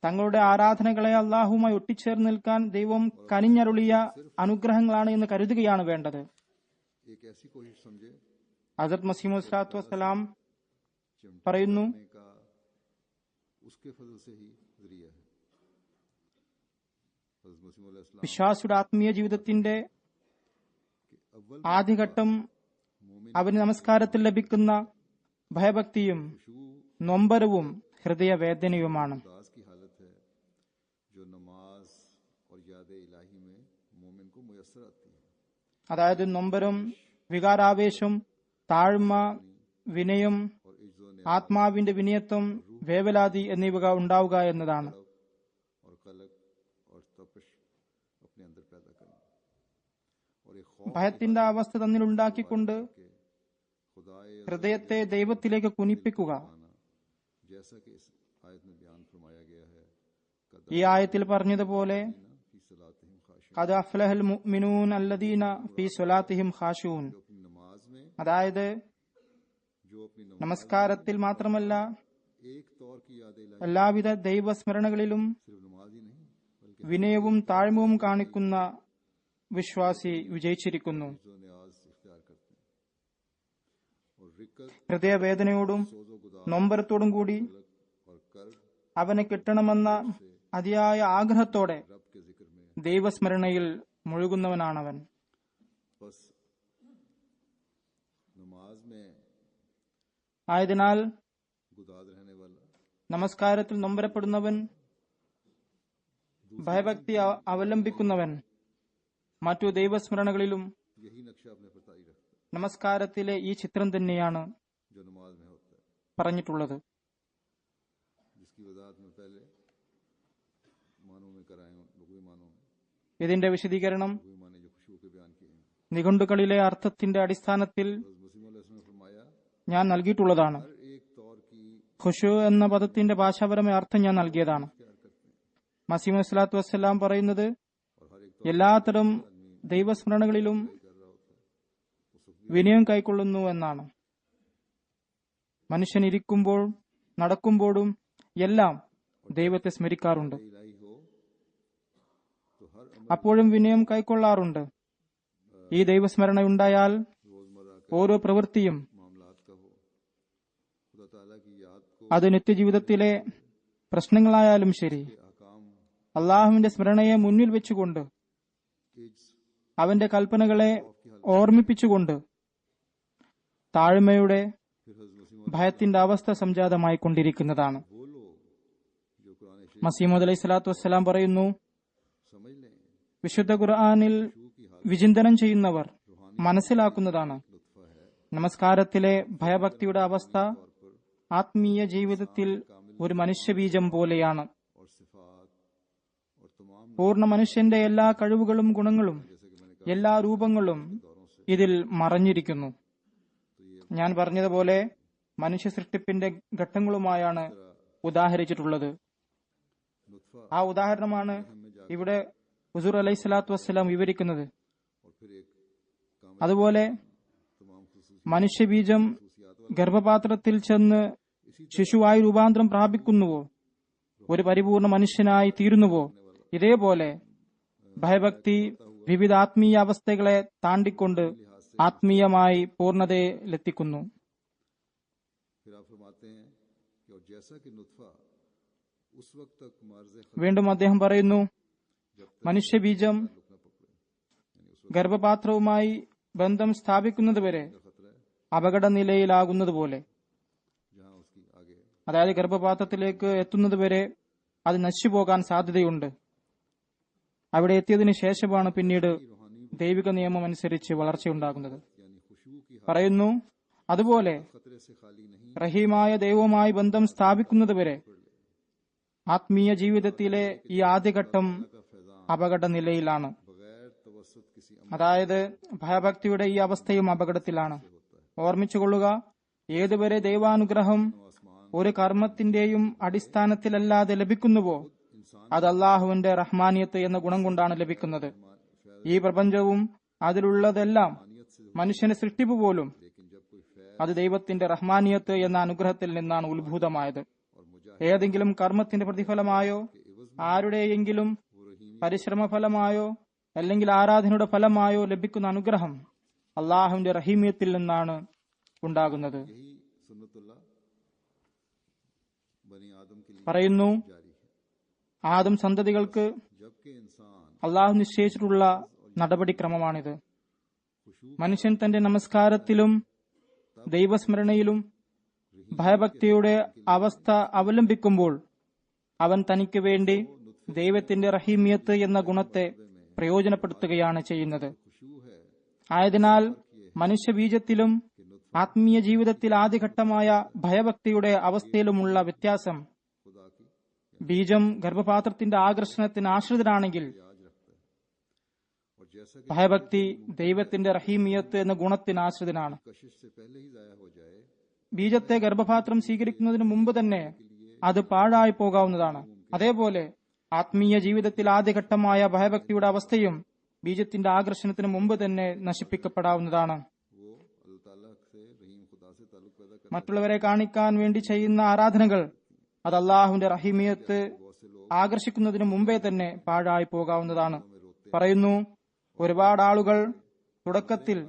തങ്ങളുടെ ആരാധനകളെ അള്ളാഹുവുമായി ഒട്ടിച്ചേർന്ന് നിൽക്കാൻ ദൈവം കനിഞ്ഞരുളിയ അനുഗ്രഹങ്ങളാണ് എന്ന് കരുതുകയാണ് വേണ്ടത്. एक ऐसी कोशिश समझे ഹസരത്ത് മസീഹ് സ്വലാത്തു വസ്സലാം चिमटा പറയുന്നു, करने का उसके फजल से ही जरिया है. हज़रत मसीह मौला इस्लाम വിശ്വാസിയുടെ ആത്മീയ ജീവിതത്തിന്റെ अव्वल ആദ്യഘട്ടം मोमिन അവന് നമസ്കാരത്തിൽ ലഭിക്കുന്ന ഭയഭക്തിയും खुशू നൊമ്പരവും ഹൃദയവേദനയുമാണ്. उदास की हालत है जो नमाज और याद इलाही में मोमिन को मुयस्सर आती है. അതായത് നൊമ്പരം, വികാരാവേശം, താഴ്മ, വിനയം, और इज्जो ആത്മാവിന്റെ വിനയത്വം, വേവലാതി എന്നിവ ഉണ്ടാവുക എന്നതാണ്. और कलक और तपिश अपने अंदर पैदा करना और एक खौफ ഭയത്തിന്റെ അവസ്ഥ തന്നിലുണ്ടാക്കിക്കൊണ്ട് के खुदाए ഹൃദയത്തെ ദൈവത്തിലേക്ക് കുനിപ്പിക്കുക. जैसा कि इस आयत में बयान फरमाया गया है ഈ ആയത്തിൽ പറഞ്ഞതുപോലെ फी सलातिहिम खाशिऊन, ഖദ് അഫ്ലഹൽ മുഅ്മിനൂൻ അല്ലദീന ഫീ സ്വലാത്തിഹിം ഖാശൂൻ. जो अपनी नमाज में അതായത് जो अपनी नमाज നമസ്കാരത്തിൽ മാത്രമല്ല एक तौर की याद इलाही, എല്ലാവിധ ദൈവസ്മരണകളിലും सिर्फ नमाज ही नहीं बल्कि വിനയവും താഴ്മവും കാണിക്കുന്ന വിശ്വാസി വിജയിച്ചിരിക്കുന്നു. जो न्याज इख्तियार करते हैं और रिकत ഹൃദയവേദനയോടും सोजो गुदार നൊമ്പരത്തോടും കൂടി और कर्ब അവനെ കിട്ടണമെന്ന അതിയായ ആഗ്രഹത്തോടെ रब के जिक्र में ദൈവസ്മരണയിൽ മുഴുകുന്നവനാണവൻ. बस नमाज में ആയതിനാൽ गुदाद रहने वाला നമസ്കാരത്തിൽ നൊമ്പരപ്പെടുന്നവൻ, ഭയഭക്തി അവലംബിക്കുന്നവൻ മറ്റു ദൈവസ്മരണകളിലും यही नक्शा अपने पर तारी रखता है നമസ്കാരത്തിലെ ഈ ചിത്രം തന്നെയാണ് जो नमाज में होता है, പറഞ്ഞിട്ടുള്ളത്. जिसकी वजाहत में पहले मानों में कराए लघुई मानों में ഇതിന്റെ വിശദീകരണം लघुई माने जो खुशबू के बयान किए हैं। നിഘണ്ടുക്കളിലെ അർത്ഥത്തിന്റെ അടിസ്ഥാനത്തിൽ मुस्लिम ने फरमाया ഞാൻ നൽകിയിട്ടുള്ളതാണ്. हर एक तौर की ഖുശൂ എന്ന പദത്തിന്റെ ഭാഷാപരമായ अർത്ഥം ഞാൻ നൽകിയതാണ്. प्यार करते हैं മസീഹ് മൗഊദ് സ്വല്ലല്ലാഹു അലൈഹി വസല്ലം പറയുന്നത് और हर एक എല്ലാത്തരം ദൈവസ്മരണകളിലും कर रहा होता है उस वक्त വിനയം കൈക്കൊള്ളുന്നു എന്നാണ്. മനുഷ്യൻ ഇരിക്കുമ്പോൾ നടക്കുമ്പോഴും എല്ലാം ദൈവത്തെ സ്മരിക്കാറുണ്ട്. इलाही हो तो हर അപ്പോഴും വിനയം കൈക്കൊള്ളാറുണ്ട്. ഈ ദൈവസ്മരണ ഉണ്ടായാൽ रोजमर्रा के ഓരോ പ്രവൃത്തിയും मामलात का हो खुदा ताला की याद को അത് നിത്യജീവിതത്തിലെ പ്രശ്നങ്ങളായാലും ശരി, अहकाम അള്ളാഹുവിന്റെ സ്മരണയെ മുന്നിൽ വെച്ചുകൊണ്ട് इज्ज അവന്റെ കൽപ്പനകളെ ഓർമ്മിപ്പിച്ചുകൊണ്ട് താഴ്മയുടെ फिर हज़रत मुस्लिम ഭയത്തിന്റെ അവസ്ഥ സംജാതമായി കൊണ്ടിരിക്കുന്നതാണ്. वो लोग जो कुरान शरीफ മസീഹ് അലൈഹി സ്വലാത്തു വസ്സലാം പറയുന്നു, समझ लें വിശുദ്ധ ഖുർആനിൽ വിചിന്തനം ചെയ്യുന്നവർ മനസ്സിലാക്കുന്നതാണ് लुत्फा है നമസ്കാരത്തിലെ ഭയഭക്തിയുടെ അവസ്ഥ ആത്മീയ ജീവിതത്തിൽ ഒരു മനുഷ്യബീജം പോലെയാണ്. और सिफात और तमाम പൂർണ്ണ മനുഷ്യന്റെ എല്ലാ കഴിവുകളും ഗുണങ്ങളും जैसे कि मैंने എല്ലാ രൂപങ്ങളും ഇതിൽ മറഞ്ഞിരിക്കുന്നു. ഞാൻ പറഞ്ഞതുപോലെ മനുഷ്യ സൃഷ്ടിപ്പിന്റെ ഘട്ടങ്ങളുമായാണ് ഉദാഹരിച്ചിട്ടുള്ളത്. लुत्फा ആ ഉദാഹരണമാണ് ഇവിടെ ഹുസൂർ അലൈഹി സ്വലാത്തു വസ്സലാം വിവരിക്കുന്നത്. और फिर एक काम അതുപോലെ तमाम खुसूसी മനുഷ്യബീജം ഗർഭപാത്രത്തിൽ ചെന്ന് ശിശുവായി രൂപാന്തരം പ്രാപിക്കുന്നുവോ, ഒരു പരിപൂർണ മനുഷ്യനായി തീരുന്നുവോ, ഇതേപോലെ ഭയഭക്തി വിവിധ ആത്മീയ അവസ്ഥകളെ താണ്ടിക്കൊണ്ട് ആത്മീയമായി പൂർണ്ണതയിലെത്തിക്കുന്നു. फिर आप फरमाते हैं कि और जैसा कि नुत्फा उस वक्त तक मार्ज़ വീണ്ടും അദ്ദേഹം പറയുന്നു, जब तक മനുഷ്യബീജം ताल्लुक न पकड़े यानी उस ഗർഭപാത്രവുമായി ബന്ധം സ്ഥാപിക്കുന്നതുവരെ वक्त खतरा है അപകടനിലയിലാകുന്നതുപോലെ, जहां उसकी आगे അതായത് ഗർഭപാത്രത്തിലേക്ക് എത്തുന്നതുവരെ അത് നശിച്ചുപോകാൻ സാധ്യതയുണ്ട്. അവിടെ എത്തിയതിനു ശേഷമാണ് പിന്നീട് ദൈവിക നിയമം അനുസരിച്ച് വളർച്ചയുണ്ടാകുന്നത്. यानी खुशबू की പറയുന്നു, അതുപോലെ खतरे से खाली नहीं റഹീമായ ദൈവവുമായി ബന്ധം സ്ഥാപിക്കുന്നതുവരെ ആത്മീയ ജീവിതത്തിലെ ഈ ആദ്യഘട്ടം का फैजान അപകടനിലയിലാണ്. बगैर तवस्सुत किसी അതായത് ഭയഭക്തിയുടെ ഈ അവസ്ഥയും അപകടത്തിലാണ്. ഓർമ്മിച്ചുകൊള്ളുക, ഏതുവരെ ദൈവാനുഗ്രഹം ഒരു കർമ്മത്തിന്റെയും അടിസ്ഥാനത്തിലല്ലാതെ ലഭിക്കുന്നുവോ അത് അള്ളാഹുവിന്റെ റഹ്മാനിയത്ത് എന്ന ഗുണം കൊണ്ടാണ് ലഭിക്കുന്നത്. ഈ പ്രപഞ്ചവും അതിലുള്ളതെല്ലാം മനുഷ്യന്റെ സൃഷ്ടിപ്പ് പോലും लेकिन जब कोई फैज അത് ദൈവത്തിന്റെ റഹ്മാനിയത്ത് എന്ന അനുഗ്രഹത്തിൽ നിന്നാണ് ഉത്ഭൂതമായത്. और मुजाहिद ഏതെങ്കിലും കർമ്മത്തിന്റെ പ്രതിഫലമായോ ആരുടെയെങ്കിലും പരിശ്രമഫലമായോ അല്ലെങ്കിൽ ആരാധനയുടെ ഫലമായോ ലഭിക്കുന്ന അനുഗ്രഹം അള്ളാഹുവിന്റെ റഹീമിയത്തിൽ നിന്നാണ് ഉണ്ടാകുന്നത്. यही सुन्नतुल्लाह बनी आदम के लिए പറയുന്നു, जारी है ആദം സന്തതികൾക്ക് जबकि इंसान അള്ളാഹു നിശ്ചയിച്ചിട്ടുള്ള നടപടിക്രമമാണിത്. മനുഷ്യൻ തന്റെ നമസ്കാരത്തിലും ദൈവസ്മരണയിലും ഭയഭക്തിയുടെ അവസ്ഥ അവലംബിക്കുമ്പോൾ അവൻ തനിക്ക് വേണ്ടി ദൈവത്തിന്റെ റഹീമിയത്ത് എന്ന ഗുണത്തെ പ്രയോജനപ്പെടുത്തുകയാണ് ചെയ്യുന്നത്. खुशबू है ആയതിനാൽ മനുഷ്യബീജത്തിലും ആത്മീയ ജീവിതത്തിൽ ആദ്യഘട്ടമായ ഭയഭക്തിയുടെ അവസ്ഥയിലുമുള്ള വ്യത്യാസം. खुदा की ബീജം ഗർഭപാത്രത്തിന്റെ ആകർഷണത്തിന് ആശ്രിതനാണെങ്കിൽ याद रखता है, और जैसा कि ഭയഭക്തി ദൈവത്തിന്റെ റഹീമിയത്ത് എന്ന ഗുണത്തിന് ആശ്രിതനാണ്. कशिश से पहले ही जाया हो जाए, ബീജത്തെ ഗർഭപാത്രം സ്വീകരിക്കുന്നതിന് മുമ്പ് തന്നെ അത് പാഴായി പോകാവുന്നതാണ്. അതേപോലെ ആത്മീയ ജീവിതത്തിൽ ആദ്യഘട്ടമായ ഭയഭക്തിയുടെ അവസ്ഥയും ബീജത്തിന്റെ ആകർഷണത്തിന് മുമ്പ് തന്നെ നശിപ്പിക്കപ്പെടാവുന്നതാണ്. वो अल्लाह ताला से रहीम खुदा से ताल्लुक पैदा कर മറ്റുള്ളവരെ കാണിക്കാൻ വേണ്ടി ചെയ്യുന്ന ആരാധനകൾ അത് അള്ളാഹുവിന്റെ റഹീമിയത്ത് ആകർഷിക്കുന്നതിന് മുമ്പേ തന്നെ പാഴായി പോകാവുന്നതാണ്. പറയുന്നു, ഒരുപാട് ആളുകൾ തുടക്കത്തിൽ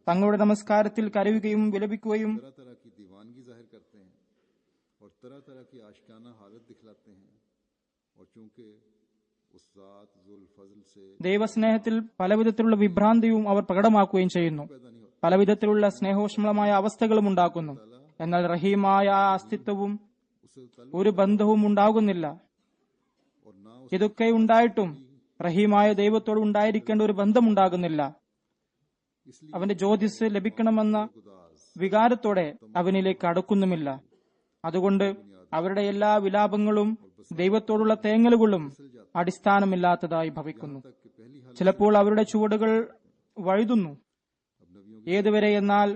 തങ്ങളുടെ നമസ്കാരത്തിൽ കരയുകയും വിലപിക്കുകയും तरह तरह की दीवानगी जाहिर करते हैं और तरह तरह की आशिकाना हालत दिखलाते हैं, और चूंकि उस ज़ात ज़ुल फज़ल से ദൈവസ്നേഹത്തിൽ പലവിധത്തിലുള്ള വിഭ്രാന്തിയും അവർ പ്രകടമാക്കുകയും ചെയ്യുന്നു. पैदा नहीं होता, പലവിധത്തിലുള്ള സ്നേഹോഷ്മളമായ അവസ്ഥകളും ഉണ്ടാക്കുന്നു. എന്നാൽ റഹീമായ ആ അസ്തിത്വവും उससे ताल्लुक ഒരു ബന്ധവും ഉണ്ടാകുന്നില്ല. और ना ഇതൊക്കെ ഉണ്ടായിട്ടും റഹീമായ ദൈവത്തോട് ഉണ്ടായിരിക്കേണ്ട ഒരു ബന്ധമുണ്ടാകുന്നില്ല. इसलिए അവന്റെ ജ്യോതിസ് ലഭിക്കണമെന്ന गुदास വികാരത്തോടെ അവനിലേക്ക് അടുക്കുന്നുമില്ല. അതുകൊണ്ട് അവരുടെ എല്ലാ വിലാപങ്ങളും ദൈവത്തോടുള്ള തേങ്ങലുകളും അടിസ്ഥാനമില്ലാത്തതായി ഭവിക്കുന്നു. तक कि पहली हालत ചിലപ്പോൾ അവരുടെ ചുവടുകൾ വഴുതുന്നു. अब नबियों ഏതുവരെ എന്നാൽ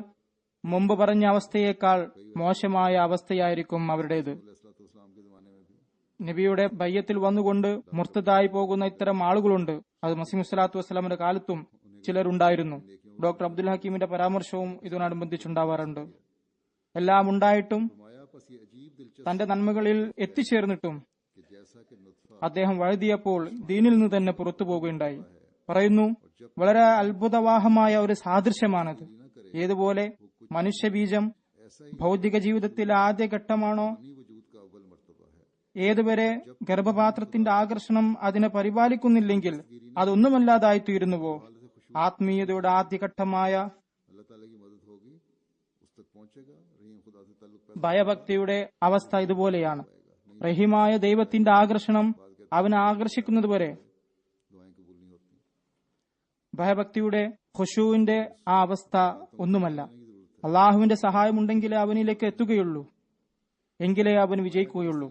മുമ്പ് പറഞ്ഞ അവസ്ഥയേക്കാൾ മോശമായ അവസ്ഥയായിരിക്കും അവരുടേത്. अलैहिस्सलाम के ज़माने में भी നബിയുടെ ബയ്യത്തിൽ വന്നുകൊണ്ട് മുർത്തതായി പോകുന്ന ഇത്തരം ആളുകളുണ്ട്. അത് മസീഹ് സ്വലാത്തു വസ്സലാമിന്റെ കാലത്തും ചിലരുണ്ടായിരുന്നു. ഡോക്ടർ അബ്ദുൽ ഹക്കീമിന്റെ പരാമർശവും ഇതിനോടനുബന്ധിച്ചുണ്ടാവാറുണ്ട്. എല്ലാം ഉണ്ടായിട്ടും फरमाया, बस ये अजीब दिलचस्प തന്റെ നന്മകളിൽ എത്തിച്ചേർന്നിട്ടും कि जैसा कि नुत्फा അദ്ദേഹം വഴുതിയപ്പോൾ ദീനിൽ നിന്ന് തന്നെ പുറത്തു പോകുകയുണ്ടായി. പറയുന്നു, വളരെ അത്ഭുതവാഹമായ ഒരു സാദൃശ്യമാണത്. ഏതുപോലെ മനുഷ്യബീജം ऐसा ही ഭൗതിക ജീവിതത്തിലെ ആദ്യ ഘട്ടമാണോ, पानी वजूद का अव्वल मर्तबा है, ഏതുവരെ ഗർഭപാത്രത്തിന്റെ ആകർഷണം അതിനെ പരിപാലിക്കുന്നില്ലെങ്കിൽ അതൊന്നുമല്ലാതായി തീരുന്നുവോ, ആത്മീയതയുടെ ആദ്യഘട്ടമായ अल्लाह ताला की मदद होगी, उस तक पहुंचेगा, रहीम खुदा से ताल्लुक पैदा ഭയഭക്തിയുടെ അവസ്ഥ ഇതുപോലെയാണ്. റഹീമായ ദൈവത്തിന്റെ ആകർഷണം അവനെ ആകർഷിക്കുന്നതുവരെ दुआएं कबूल नहीं होती। ഭയഭക്തിയുടെ ഖുശൂവിന്റെ ആ അവസ്ഥ ഒന്നുമല്ല. അള്ളാഹുവിന്റെ സഹായമുണ്ടെങ്കിലേ അവനിലേക്ക് എത്തുകയുള്ളൂ, എങ്കിലേ അവൻ വിജയിക്കുകയുള്ളൂ.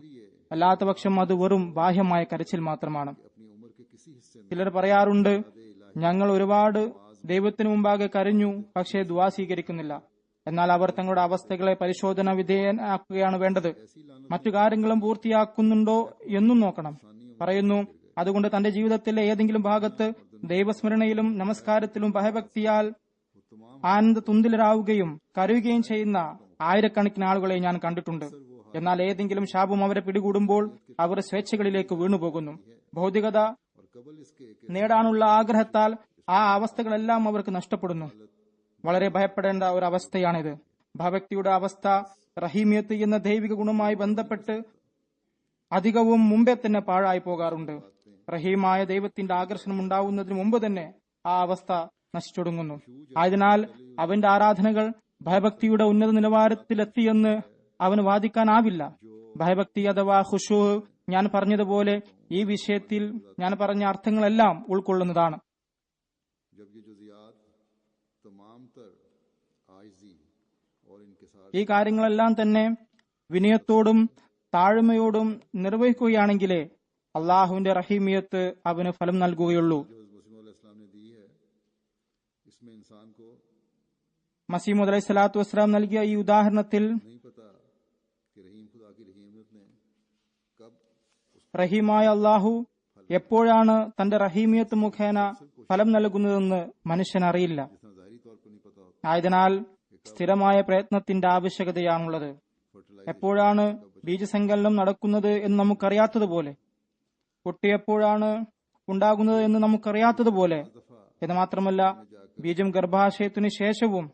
അല്ലാത്ത പക്ഷം അത് വെറും ബാഹ്യമായ കരച്ചിൽ മാത്രമാണ്. अपनी उम्र के किसी हिस्से में ചിലർ പറയാറുണ്ട്, ഞങ്ങൾ ഒരുപാട് ദൈവത്തിനു മുമ്പാകെ കരഞ്ഞു, പക്ഷേ ദുആ സ്വീകരിക്കുന്നില്ല. എന്നാൽ അവർ തങ്ങളുടെ അവസ്ഥകളെ പരിശോധന വിധേയനാക്കുകയാണ് വേണ്ടത്. മറ്റു കാര്യങ്ങളും പൂർത്തിയാക്കുന്നുണ്ടോ എന്നും നോക്കണം. പറയുന്നു, അതുകൊണ്ട് തന്റെ ജീവിതത്തിലെ ഏതെങ്കിലും ഭാഗത്ത് ദൈവസ്മരണയിലും നമസ്കാരത്തിലും ഭയഭക്തിയാൽ ആനന്ദ തുന്തിലരാവുകയും കരയുകയും ചെയ്യുന്ന ആയിരക്കണക്കിന് ആളുകളെ ഞാൻ കണ്ടിട്ടുണ്ട്. എന്നാൽ ഏതെങ്കിലും ശാപം അവരെ പിടികൂടുമ്പോൾ അവർ സ്വേച്ഛകളിലേക്ക് വീണുപോകുന്നു. ഭൗതികത और कबल इसके एक നേടാനുള്ള ആഗ്രഹത്താൽ ആ അവസ്ഥകളെല്ലാം അവർക്ക് നഷ്ടപ്പെടുന്നു. വളരെ ഭയപ്പെടേണ്ട ഒരു അവസ്ഥയാണിത്. ഭയഭക്തിയുടെ അവസ്ഥ റഹീമിയത്ത് എന്ന ദൈവിക ഗുണവുമായി ബന്ധപ്പെട്ട് അധികവും മുമ്പേ തന്നെ പാഴായി പോകാറുണ്ട്. റഹീമായ ദൈവത്തിന്റെ ആകർഷണം ഉണ്ടാവുന്നതിന് മുമ്പ് തന്നെ ആ അവസ്ഥ നശിച്ചൊടുങ്ങുന്നു. ആയതിനാൽ അവന്റെ ആരാധനകൾ ഭയഭക്തിയുടെ ഉന്നത നിലവാരത്തിലെത്തിയെന്ന് അവന് വാദിക്കാനാവില്ല. ഭയഭക്തി അഥവാ ഖുശൂ ഞാൻ പറഞ്ഞതുപോലെ ഈ വിഷയത്തിൽ ഞാൻ പറഞ്ഞ അർത്ഥങ്ങളെല്ലാം ഉൾക്കൊള്ളുന്നതാണ്. जब ये जुज़ियात तमाम तर आइज़ी और इनकिसार ഈ കാര്യങ്ങളെല്ലാം തന്നെ വിനയത്തോടും താഴ്മയോടും നിർവഹിക്കുകയാണെങ്കിലേ അള്ളാഹുവിന്റെ റഹീമിയത്ത് അവന് ഫലം നൽകുകയുള്ളൂ. जो मुस्लिम अलैहिस्सलाम ने दी है, इसमें इंसान को മസീമുദ് അലൈഹി സ്വലാത്തു വസ്സലാം നൽകിയ ഈ ഉദാഹരണത്തിൽ नहीं पता कि रहीम खुदा की रहीमियत ने कब റഹീമായ അള്ളാഹു എപ്പോഴാണ് തന്റെ റഹീമിയത്ത് മുഖേന ഫലം നൽകുന്നതെന്ന് മനുഷ്യനറിയില്ല. जितना ज़ाहिरी तौर पर नहीं पता होता, ആയതിനാൽ സ്ഥിരമായ പ്രയത്നത്തിന്റെ ആവശ്യകതയാണുള്ളത്. എപ്പോഴാണ് ബീജസങ്കലനം നടക്കുന്നത് എന്ന് നമുക്കറിയാത്തതുപോലെ, കുട്ടി എപ്പോഴാണ് ഉണ്ടാകുന്നത് എന്ന് നമുക്കറിയാത്തതുപോലെ, എന്ന് മാത്രമല്ല ബീജം ഗർഭാശയത്തിനു ശേഷവും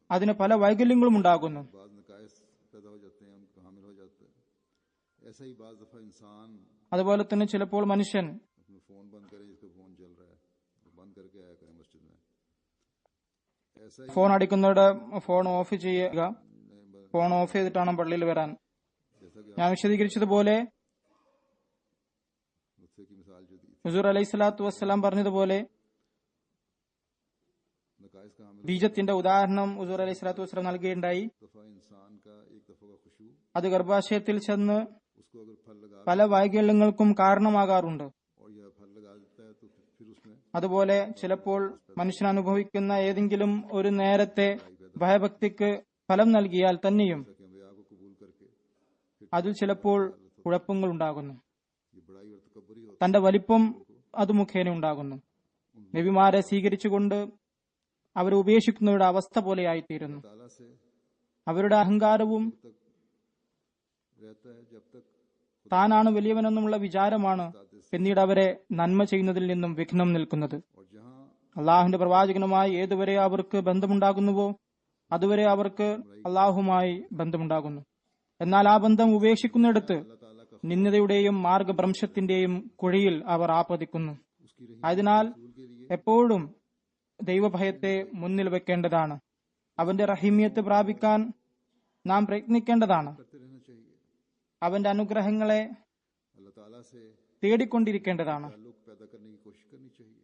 അതിന് പല വൈകല്യങ്ങളും ഉണ്ടാകുന്നു. बाज़ नकाइस पैदा हो जाते हैं, उनको हामिल हो जाते हैं। ऐसा ही बाज़ दफ़ा इंसान അതുപോലെ തന്നെ ചിലപ്പോൾ മനുഷ്യൻ अपना फ़ोन बंद करे, जिसका फ़ोन चल रहा है वो बंद करके आया करें मस्जिद में। ऐसा ही ഫോൺ അടിക്കുന്നവരുടെ ഫോൺ ഓഫ് ചെയ്യുക, ഫോൺ ഓഫ് ചെയ്തിട്ടാണ് പള്ളിയിൽ വരാൻ. जैसा कि ഞാൻ വിശദീകരിച്ചതുപോലെ नुस्खे की मिसाल जो दी, ഹുസൂർ അലൈഹി സ്വലാത്തു വസ്സലാം പറഞ്ഞതുപോലെ नकाइस का हामिल ബീജത്തിന്റെ ഉദാഹരണം ഹുസൂർ അലൈഹി സ്വലാത്തു വസ്സലാം നൽകുകയുണ്ടായി. दफा इंसान का एक दफा का खुशबू അത് ഗർഭാശയത്തിൽ ചെന്ന് उसको अगर फल लगा പല വൈകല്യങ്ങൾക്കും കാരണമാകാറുണ്ട്. और यह फल लगा देता है तो फिर उसमें അതുപോലെ ചിലപ്പോൾ മനുഷ്യൻ അനുഭവിക്കുന്ന ഏതെങ്കിലും ഒരു നേരത്തെ ഭയഭക്തിക്ക് ഫലം നൽകിയാൽ തന്നെയും कि अंबिया को कबूल करके അതിൽ ചിലപ്പോൾ കുഴപ്പങ്ങൾ ഉണ്ടാകുന്നു. ये बड़ाई और तकब्बुरी होता തന്റെ വലിപ്പം അത് മുഖേന ഉണ്ടാകുന്നു. നബിമാരെ സ്വീകരിച്ചുകൊണ്ട് അവരെ ഉപേക്ഷിക്കുന്നവരുടെ അവസ്ഥ പോലെയായിത്തീരുന്നു. है ताला से അവരുടെ അഹങ്കാരവും तक रहता है जब तक താനാണ് വലിയവനെന്നുമുള്ള വിചാരമാണ് പിന്നീട് അവരെ നന്മ ചെയ്യുന്നതിൽ നിന്നും വിഘ്നം നിൽക്കുന്നത്. और जहाँ അള്ളാഹുവിന്റെ പ്രവാചകനുമായി ഏതുവരെ അവർക്ക് ബന്ധമുണ്ടാകുന്നുവോ അതുവരെ അവർക്ക് അള്ളാഹുമായി ബന്ധമുണ്ടാകുന്നു. എന്നാൽ ആ ബന്ധം ഉപേക്ഷിക്കുന്നിടത്ത് अल्लाह ताला का നിന്ദതയുടെയും മാർഗഭ്രംശത്തിന്റെയും കുഴിയിൽ അവർ ആപതിക്കുന്നു. उसकी रही അതിനാൽ रसूल के लिए എപ്പോഴും ദൈവഭയത്തെ മുന്നിൽ വെക്കേണ്ടതാണ്. അവന്റെ റഹീമിയത്ത് പ്രാപിക്കാൻ നാം പ്രയത്നിക്കേണ്ടതാണ്. करते रहना चाहिए. അവന്റെ അനുഗ്രഹങ്ങളെ अल्लाह ताला से തേടിക്കൊണ്ടിരിക്കേണ്ടതാണ്. ताल्लुक पैदा करने की कोशिश करनी चाहिए.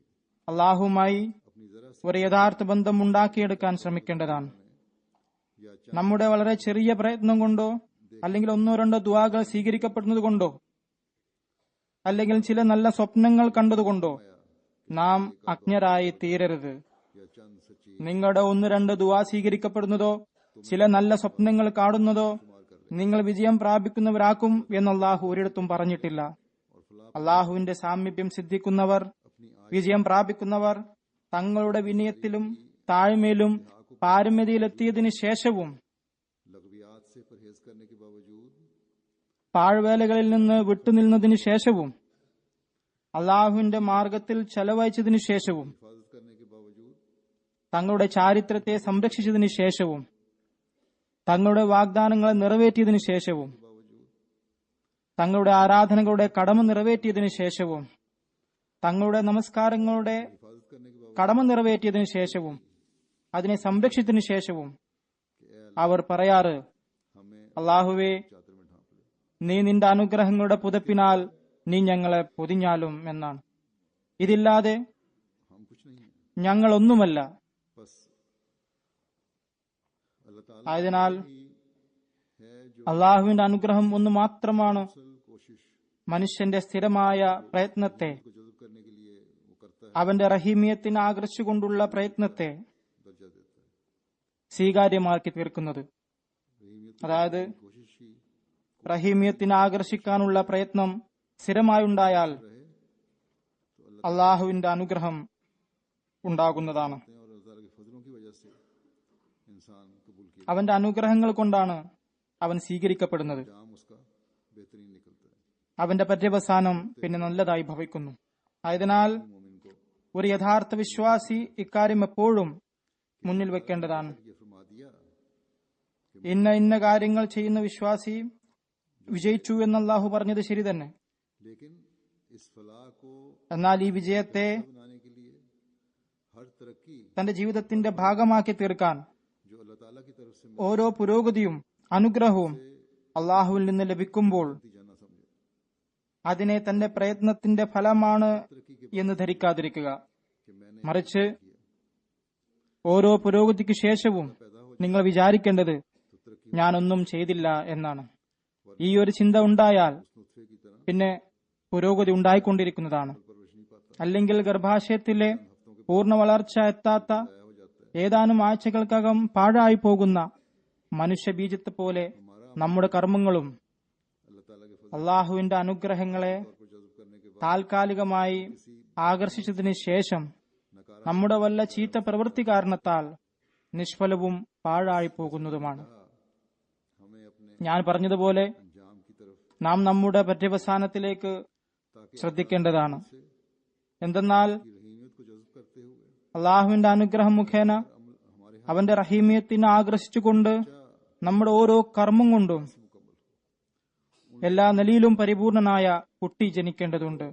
അള്ളാഹുമായി अपनी जरा से ഒരു യഥാർത്ഥ ബന്ധം ഉണ്ടാക്കിയെടുക്കാൻ ശ്രമിക്കേണ്ടതാണ്. या നമ്മുടെ വളരെ ചെറിയ പ്രയത്നം കൊണ്ടോ അല്ലെങ്കിൽ ഒന്നോ രണ്ടോ ദുആകൾ സ്വീകരിക്കപ്പെടുന്നത് കൊണ്ടോ അല്ലെങ്കിൽ ചില നല്ല സ്വപ്നങ്ങൾ കണ്ടതുകൊണ്ടോ നാം അജ്ഞരായി തീരരുത്. या चंद सच्ची നിങ്ങളുടെ ഒന്ന് രണ്ട് ദുആ സ്വീകരിക്കപ്പെടുന്നതോ ചില നല്ല സ്വപ്നങ്ങൾ കാണുന്നതോ നിങ്ങൾ വിജയം പ്രാപിക്കുന്നവരാക്കും എന്ന് അള്ളാഹു ഒരിടത്തും പറഞ്ഞിട്ടില്ല. और फलाह അള്ളാഹുവിന്റെ സാമീപ്യം സിദ്ധിക്കുന്നവർ, अपनी വിജയം പ്രാപിക്കുന്നവർ തങ്ങളുടെ വിനയത്തിലും താഴ്മയിലും പാരമ്യതയിലെത്തിയതിനു ശേഷവും लगवियात से परहेज करने के बावजूद പാഴ്വേലകളിൽ നിന്ന് വിട്ടുനിന്നതിനു ശേഷവും അള്ളാഹുവിന്റെ മാർഗത്തിൽ ചെലവഴിച്ചതിനു ശേഷവും हिफाजत करने के बावजूद തങ്ങളുടെ ചാരിത്രത്തെ സംരക്ഷിച്ചതിനു ശേഷവും തങ്ങളുടെ വാഗ്ദാനങ്ങളെ നിറവേറ്റിയതിനു ശേഷവും തങ്ങളുടെ ആരാധനകളുടെ കടമ നിറവേറ്റിയതിനു ശേഷവും തങ്ങളുടെ നമസ്കാരങ്ങളുടെ हिफाजत करने के बावजूद കടമ നിറവേറ്റിയതിനു ശേഷവും അതിനെ സംരക്ഷിച്ചതിനു ശേഷവും അവർ പറയാറ്, हमें അള്ളാഹുവേ, चादर में ढांप ले. നീ നിന്റെ അനുഗ്രഹങ്ങളുടെ പുതപ്പിനാൽ നീ ഞങ്ങളെ പൊതിഞ്ഞാലും എന്നാണ്. ഇതില്ലാതെ हम कुछ नहीं है. ഞങ്ങൾ ഒന്നുമല്ല. बस अल्लाह ताला ആയതിനാൽ ही है जो അള്ളാഹുവിന്റെ അനുഗ്രഹം ഒന്ന് മാത്രമാണ് असल कोशिश മനുഷ്യന്റെ സ്ഥിരമായ പ്രയത്നത്തെ, को जज्ब करने के लिए वो करता है, അവന്റെ റഹീമിയത്തിന് ആകർഷിച്ചുകൊണ്ടുള്ള പ്രയത്നത്തെ दर्जा देता है. സ്വീകാര്യമാക്കി തീർക്കുന്നത്. रहीमियत അതായത് की कोशिश ही റഹീമിയത്തിനെ ആകർഷിക്കാനുള്ള പ്രയത്നം സ്ഥിരമായുണ്ടായാൽ रहे तो अल्लाह അള്ളാഹുവിന്റെ അനുഗ്രഹം ഉണ്ടാകുന്നതാണ്. ताला और अल्लाह ताला के फजलों की वजह से इंसान कबूल किया അവന്റെ അനുഗ്രഹങ്ങൾ കൊണ്ടാണ് അവൻ സ്വീകരിക്കപ്പെടുന്നത്. जाम उसका बेहतरीन निकलता है. അവന്റെ പര്യവസാനം പിന്നെ നല്ലതായി ഭവിക്കുന്നു. ആയതിനാൽ मोमिन को ഒരു യഥാർത്ഥ വിശ്വാസി ഇക്കാര്യം എപ്പോഴും മുന്നിൽ വെക്കേണ്ടതാണ്. ये फरमा दिया ഇന്ന ഇന്ന കാര്യങ്ങൾ ചെയ്യുന്ന വിശ്വാസി വിജയിച്ചു എന്ന് അല്ലാഹു പറഞ്ഞത് ശരി തന്നെ. लेकिन इस फलाह को എന്നാൽ ഈ വിജയത്തെ बनाने के लिए हर तरक्की തന്റെ ജീവിതത്തിന്റെ ഭാഗമാക്കി തീർക്കാൻ जो अल्लाह ताला की तरफ से ഓരോ പുരോഗതിയും അനുഗ്രഹവും അള്ളാഹുവിൽ നിന്ന് ലഭിക്കുമ്പോൾ नतीजा ना समझे. അതിനെ തന്റെ പ്രയത്നത്തിന്റെ ഫലമാണ് तरक्की के എന്ന് ധരിക്കാതിരിക്കുക. कि मैंने മറിച്ച് ഓരോ പുരോഗതിക്ക് ശേഷവും നിങ്ങൾ വിചാരിക്കേണ്ടത് तो तरक्की ഞാനൊന്നും ചെയ്തില്ല എന്നാണ്. ഈ ഒരു ചിന്ത ഉണ്ടായാൽ उस नुत्फे की तरह പിന്നെ പുരോഗതി ഉണ്ടായിക്കൊണ്ടിരിക്കുന്നതാണ്. परवरिश नहीं पाता, അല്ലെങ്കിൽ ഗർഭാശയത്തിലെ പൂർണ്ണ വളർച്ച എത്താത്ത हो जाता है. ഏതാനും ആഴ്ചകൾക്കകം പാഴായി പോകുന്ന മനുഷ്യബീജത്തെ പോലെ നമ്മുടെ കർമ്മങ്ങളും अल्लाह ताला के फजल അള്ളാഹുവിന്റെ അനുഗ്രഹങ്ങളെ को जज्ब करने के बाद താൽക്കാലികമായി ആകർഷിച്ചതിന് ശേഷം नकारा നമ്മുടെ വല്ല ചീത്ത പ്രവൃത്തി കാരണത്താൽ നിഷ്ഫലവും പാഴായി പോകുന്നതുമാണ്. हमें अपने ഞാൻ പറഞ്ഞതുപോലെ अंजाम की तरफ നാം നമ്മുടെ പര്യവസാനത്തിലേക്ക് ശ്രദ്ധിക്കേണ്ടതാണ്. എന്തെന്നാൽ की रहीमियत को जज्ब करते हुए അള്ളാഹുവിന്റെ അനുഗ്രഹം മുഖേന हमारे അവന്റെ റഹീമിയത്തിനെ ആകർഷിച്ചുകൊണ്ട് നമ്മുടെ ഓരോ കർമ്മം കൊണ്ടും എല്ലാ നിലയിലും പരിപൂർണനായ കുട്ടി ജനിക്കേണ്ടതുണ്ട്.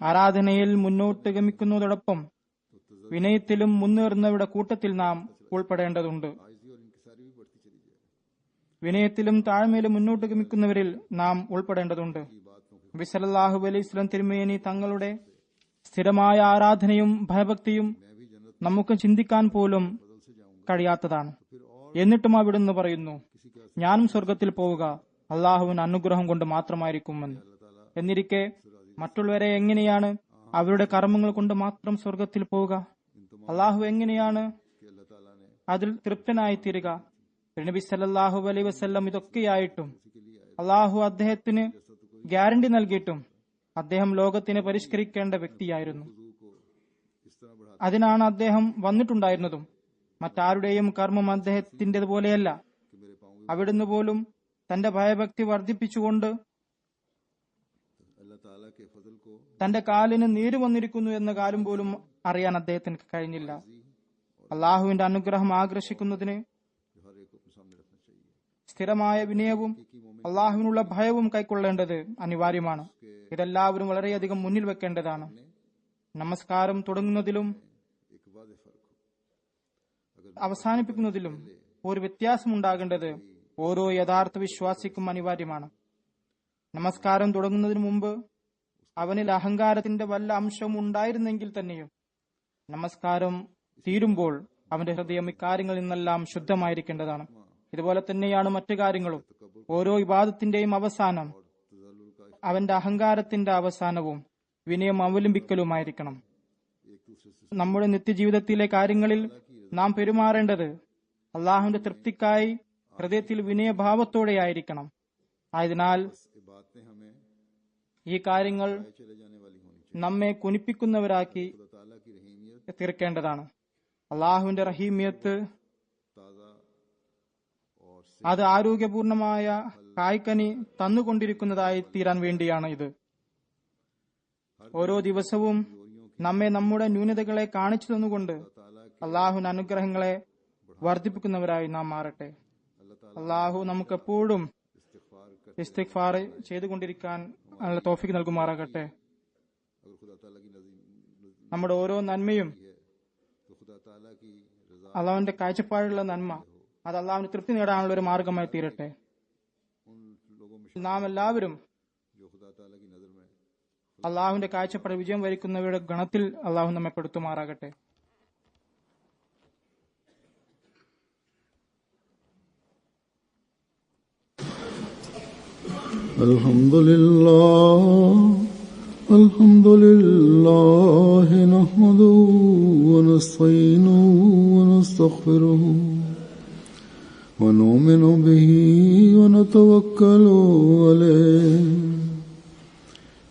ആരാധനയിൽ മുന്നോട്ട് ഗമിക്കുന്നതോടൊപ്പം വിനയത്തിലും മുന്നേറുന്നവരുടെ കൂട്ടത്തിൽ നാം ഉൾപ്പെടേണ്ടതുണ്ട്. आजिज़ी और इंकिसारी भी बढ़ती चली जाए. വിനയത്തിലും താഴ്മയിലും മുന്നോട്ട് ഗമിക്കുന്നവരിൽ നാം ഉൾപ്പെടേണ്ടതുണ്ട്. ये बातों के നബി സല്ലല്ലാഹു അലൈഹി വസല്ലം തിരുമേനി തങ്ങളുടെ സ്ഥിരമായ ആരാധനയും ഭയഭക്തിയും मैं भी जन्नत നമുക്ക് ചിന്തിക്കാൻ പോലും കഴിയാത്തതാണ്. എന്നിട്ടും അവിടുന്ന് പറയുന്നു, ഞാനും സ്വർഗത്തിൽ പോവുക അള്ളാഹുവിന് അനുഗ്രഹം കൊണ്ട് മാത്രമായിരിക്കുമെന്ന്. എന്നിരിക്കെ മറ്റുള്ളവരെ എങ്ങനെയാണ് അവരുടെ കർമ്മങ്ങൾ കൊണ്ട് മാത്രം സ്വർഗത്തിൽ പോവുക? അള്ളാഹു എങ്ങനെയാണ് അതിൽ തൃപ്തനായി തീരുക? നബി സല്ലല്ലാഹു അലൈഹി വസല്ലം ഇതൊക്കെയായിട്ടും അള്ളാഹു അദ്ദേഹത്തിന് ഗ്യാരണ്ടി നൽകിയിട്ടും അദ്ദേഹം ലോകത്തിനെ പരിഷ്കരിക്കേണ്ട വ്യക്തിയായിരുന്നു. അതിനാണ് അദ്ദേഹം വന്നിട്ടുണ്ടായിരുന്നതും. മറ്റാരുടെയും കർമ്മം അദ്ദേഹത്തിൻ്റെതുപോലെയല്ല. അവിടുന്ന് പോലും തന്റെ ഭയഭക്തി വർദ്ധിപ്പിച്ചുകൊണ്ട് തന്റെ കാലിന് നീര് വന്നിരിക്കുന്നു എന്ന കാര്യം പോലും അറിയാൻ അദ്ദേഹത്തിന് കഴിഞ്ഞില്ല. അള്ളാഹുവിന്റെ അനുഗ്രഹം ആകർഷിക്കുന്നതിന് സ്ഥിരമായ വിനയവും അള്ളാഹുവിനുള്ള ഭയവും കൈക്കൊള്ളേണ്ടത് അനിവാര്യമാണ്. ഇതെല്ലാവരും വളരെയധികം മുന്നിൽ വെക്കേണ്ടതാണ്. നമസ്കാരം തുടങ്ങുന്നതിലും അവസാനിപ്പിക്കുന്നതിലും ഒരു വ്യത്യാസമുണ്ടാകേണ്ടത് ഓരോ യഥാർത്ഥ വിശ്വാസിക്കും അനിവാര്യമാണ്. നമസ്കാരം തുടങ്ങുന്നതിന് മുമ്പ് അവനിൽ അഹങ്കാരത്തിന്റെ വല്ല അംശവും ഉണ്ടായിരുന്നെങ്കിൽ തന്നെയും നമസ്കാരം തീരുമ്പോൾ അവന്റെ ഹൃദയം ഇക്കാര്യങ്ങളിൽ നിന്നെല്ലാം ശുദ്ധമായിരിക്കേണ്ടതാണ്. ഇതുപോലെ തന്നെയാണ് മറ്റു കാര്യങ്ങളും. ഓരോ ഇബാദത്തിന്റെയും അവസാനം അവന്റെ അഹങ്കാരത്തിന്റെ അവസാനവും വിനയം അവലംബിക്കലുമായിരിക്കണം. നമ്മുടെ നിത്യജീവിതത്തിലെ കാര്യങ്ങളിൽ നാം പെരുമാറേണ്ടത് അള്ളാഹുവിന്റെ തൃപ്തിക്കായി ഹൃദയത്തിൽ വിനയഭാവത്തോടെയായിരിക്കണം. ആയതിനാൽ ഈ കാര്യങ്ങൾ നമ്മെ കുനിപ്പിക്കുന്നവരാക്കി തീർക്കേണ്ടതാണ്. അള്ളാഹുവിന്റെ റഹീമിയത്ത് അത് ആരോഗ്യപൂർണമായ കായ്ക്കനി തന്നുകൊണ്ടിരിക്കുന്നതായി തീരാൻ വേണ്ടിയാണ് ഇത്. ഓരോ ദിവസവും നമ്മെ നമ്മുടെ ന്യൂനതകളെ കാണിച്ചു തന്നുകൊണ്ട് അള്ളാഹുവിന്റെ അനുഗ്രഹങ്ങളെ വർദ്ധിപ്പിക്കുന്നവരായി നാം മാറട്ടെ. അള്ളാഹു നമുക്കെപ്പോഴും ഇസ്തിഗ്ഫാർ ചെയ്തുകൊണ്ടിരിക്കാൻ തൗഫീഖ് നൽകുമാറാകട്ടെ. നമ്മുടെ ഓരോ നന്മയും അള്ളാഹുവിന്റെ കാഴ്ചപ്പാടുള്ള നന്മ അത് അള്ളാഹുവിന്റെ തൃപ്തി നേടാനുള്ള ഒരു മാർഗമായി തീരട്ടെ. നാം എല്ലാവരും അള്ളാഹുവിന്റെ കാഴ്ചപ്പാട് വിജയം വരിക്കുന്നവരുടെ ഗണത്തിൽ അള്ളാഹു നമ്മെ പെടുത്തുമാറാകട്ടെ. അൽഹംദുലില്ലാഹി നഹ്മദുഹു വനസ്തഈനുഹു വനസ്തഗ്ഫിറുഹു വനുഅ്മിനു ബിഹി വനതവക്കലു അലൈഹി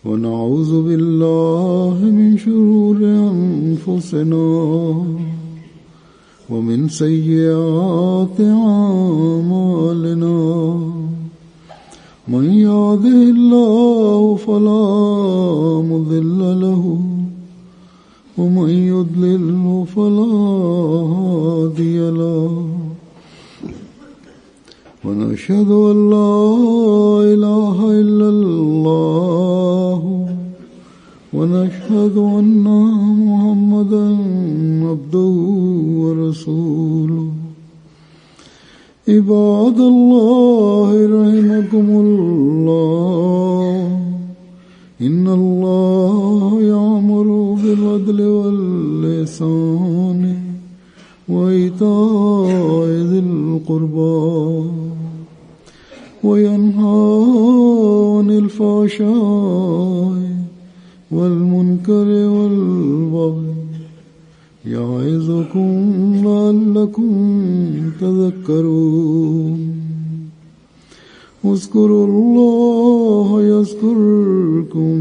വനഊദു ബില്ലാഹി മിൻ ശുറൂരി അൻഫുസിനാ വമിൻ സയ്യിആതി അഅ്മാലിനാ من يهده الله فلا مضل له ومن يضلل فلا هادي له ونشهد أن لا إله إلا الله ونشهد أن محمدا عبده ورسوله عباد الله رحمكم الله إن الله يأمر بالعدل والإحسان وإيتاء ذي القربى وينهى عن الفحشاء والمنكر والبغي يعظكم لعلكم تذكرون اذكروا الله يذكركم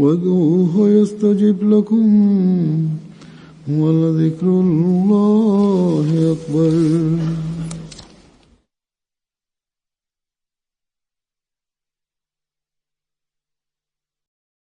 وادعوه يستجب لكم ولذكر الله أكبر.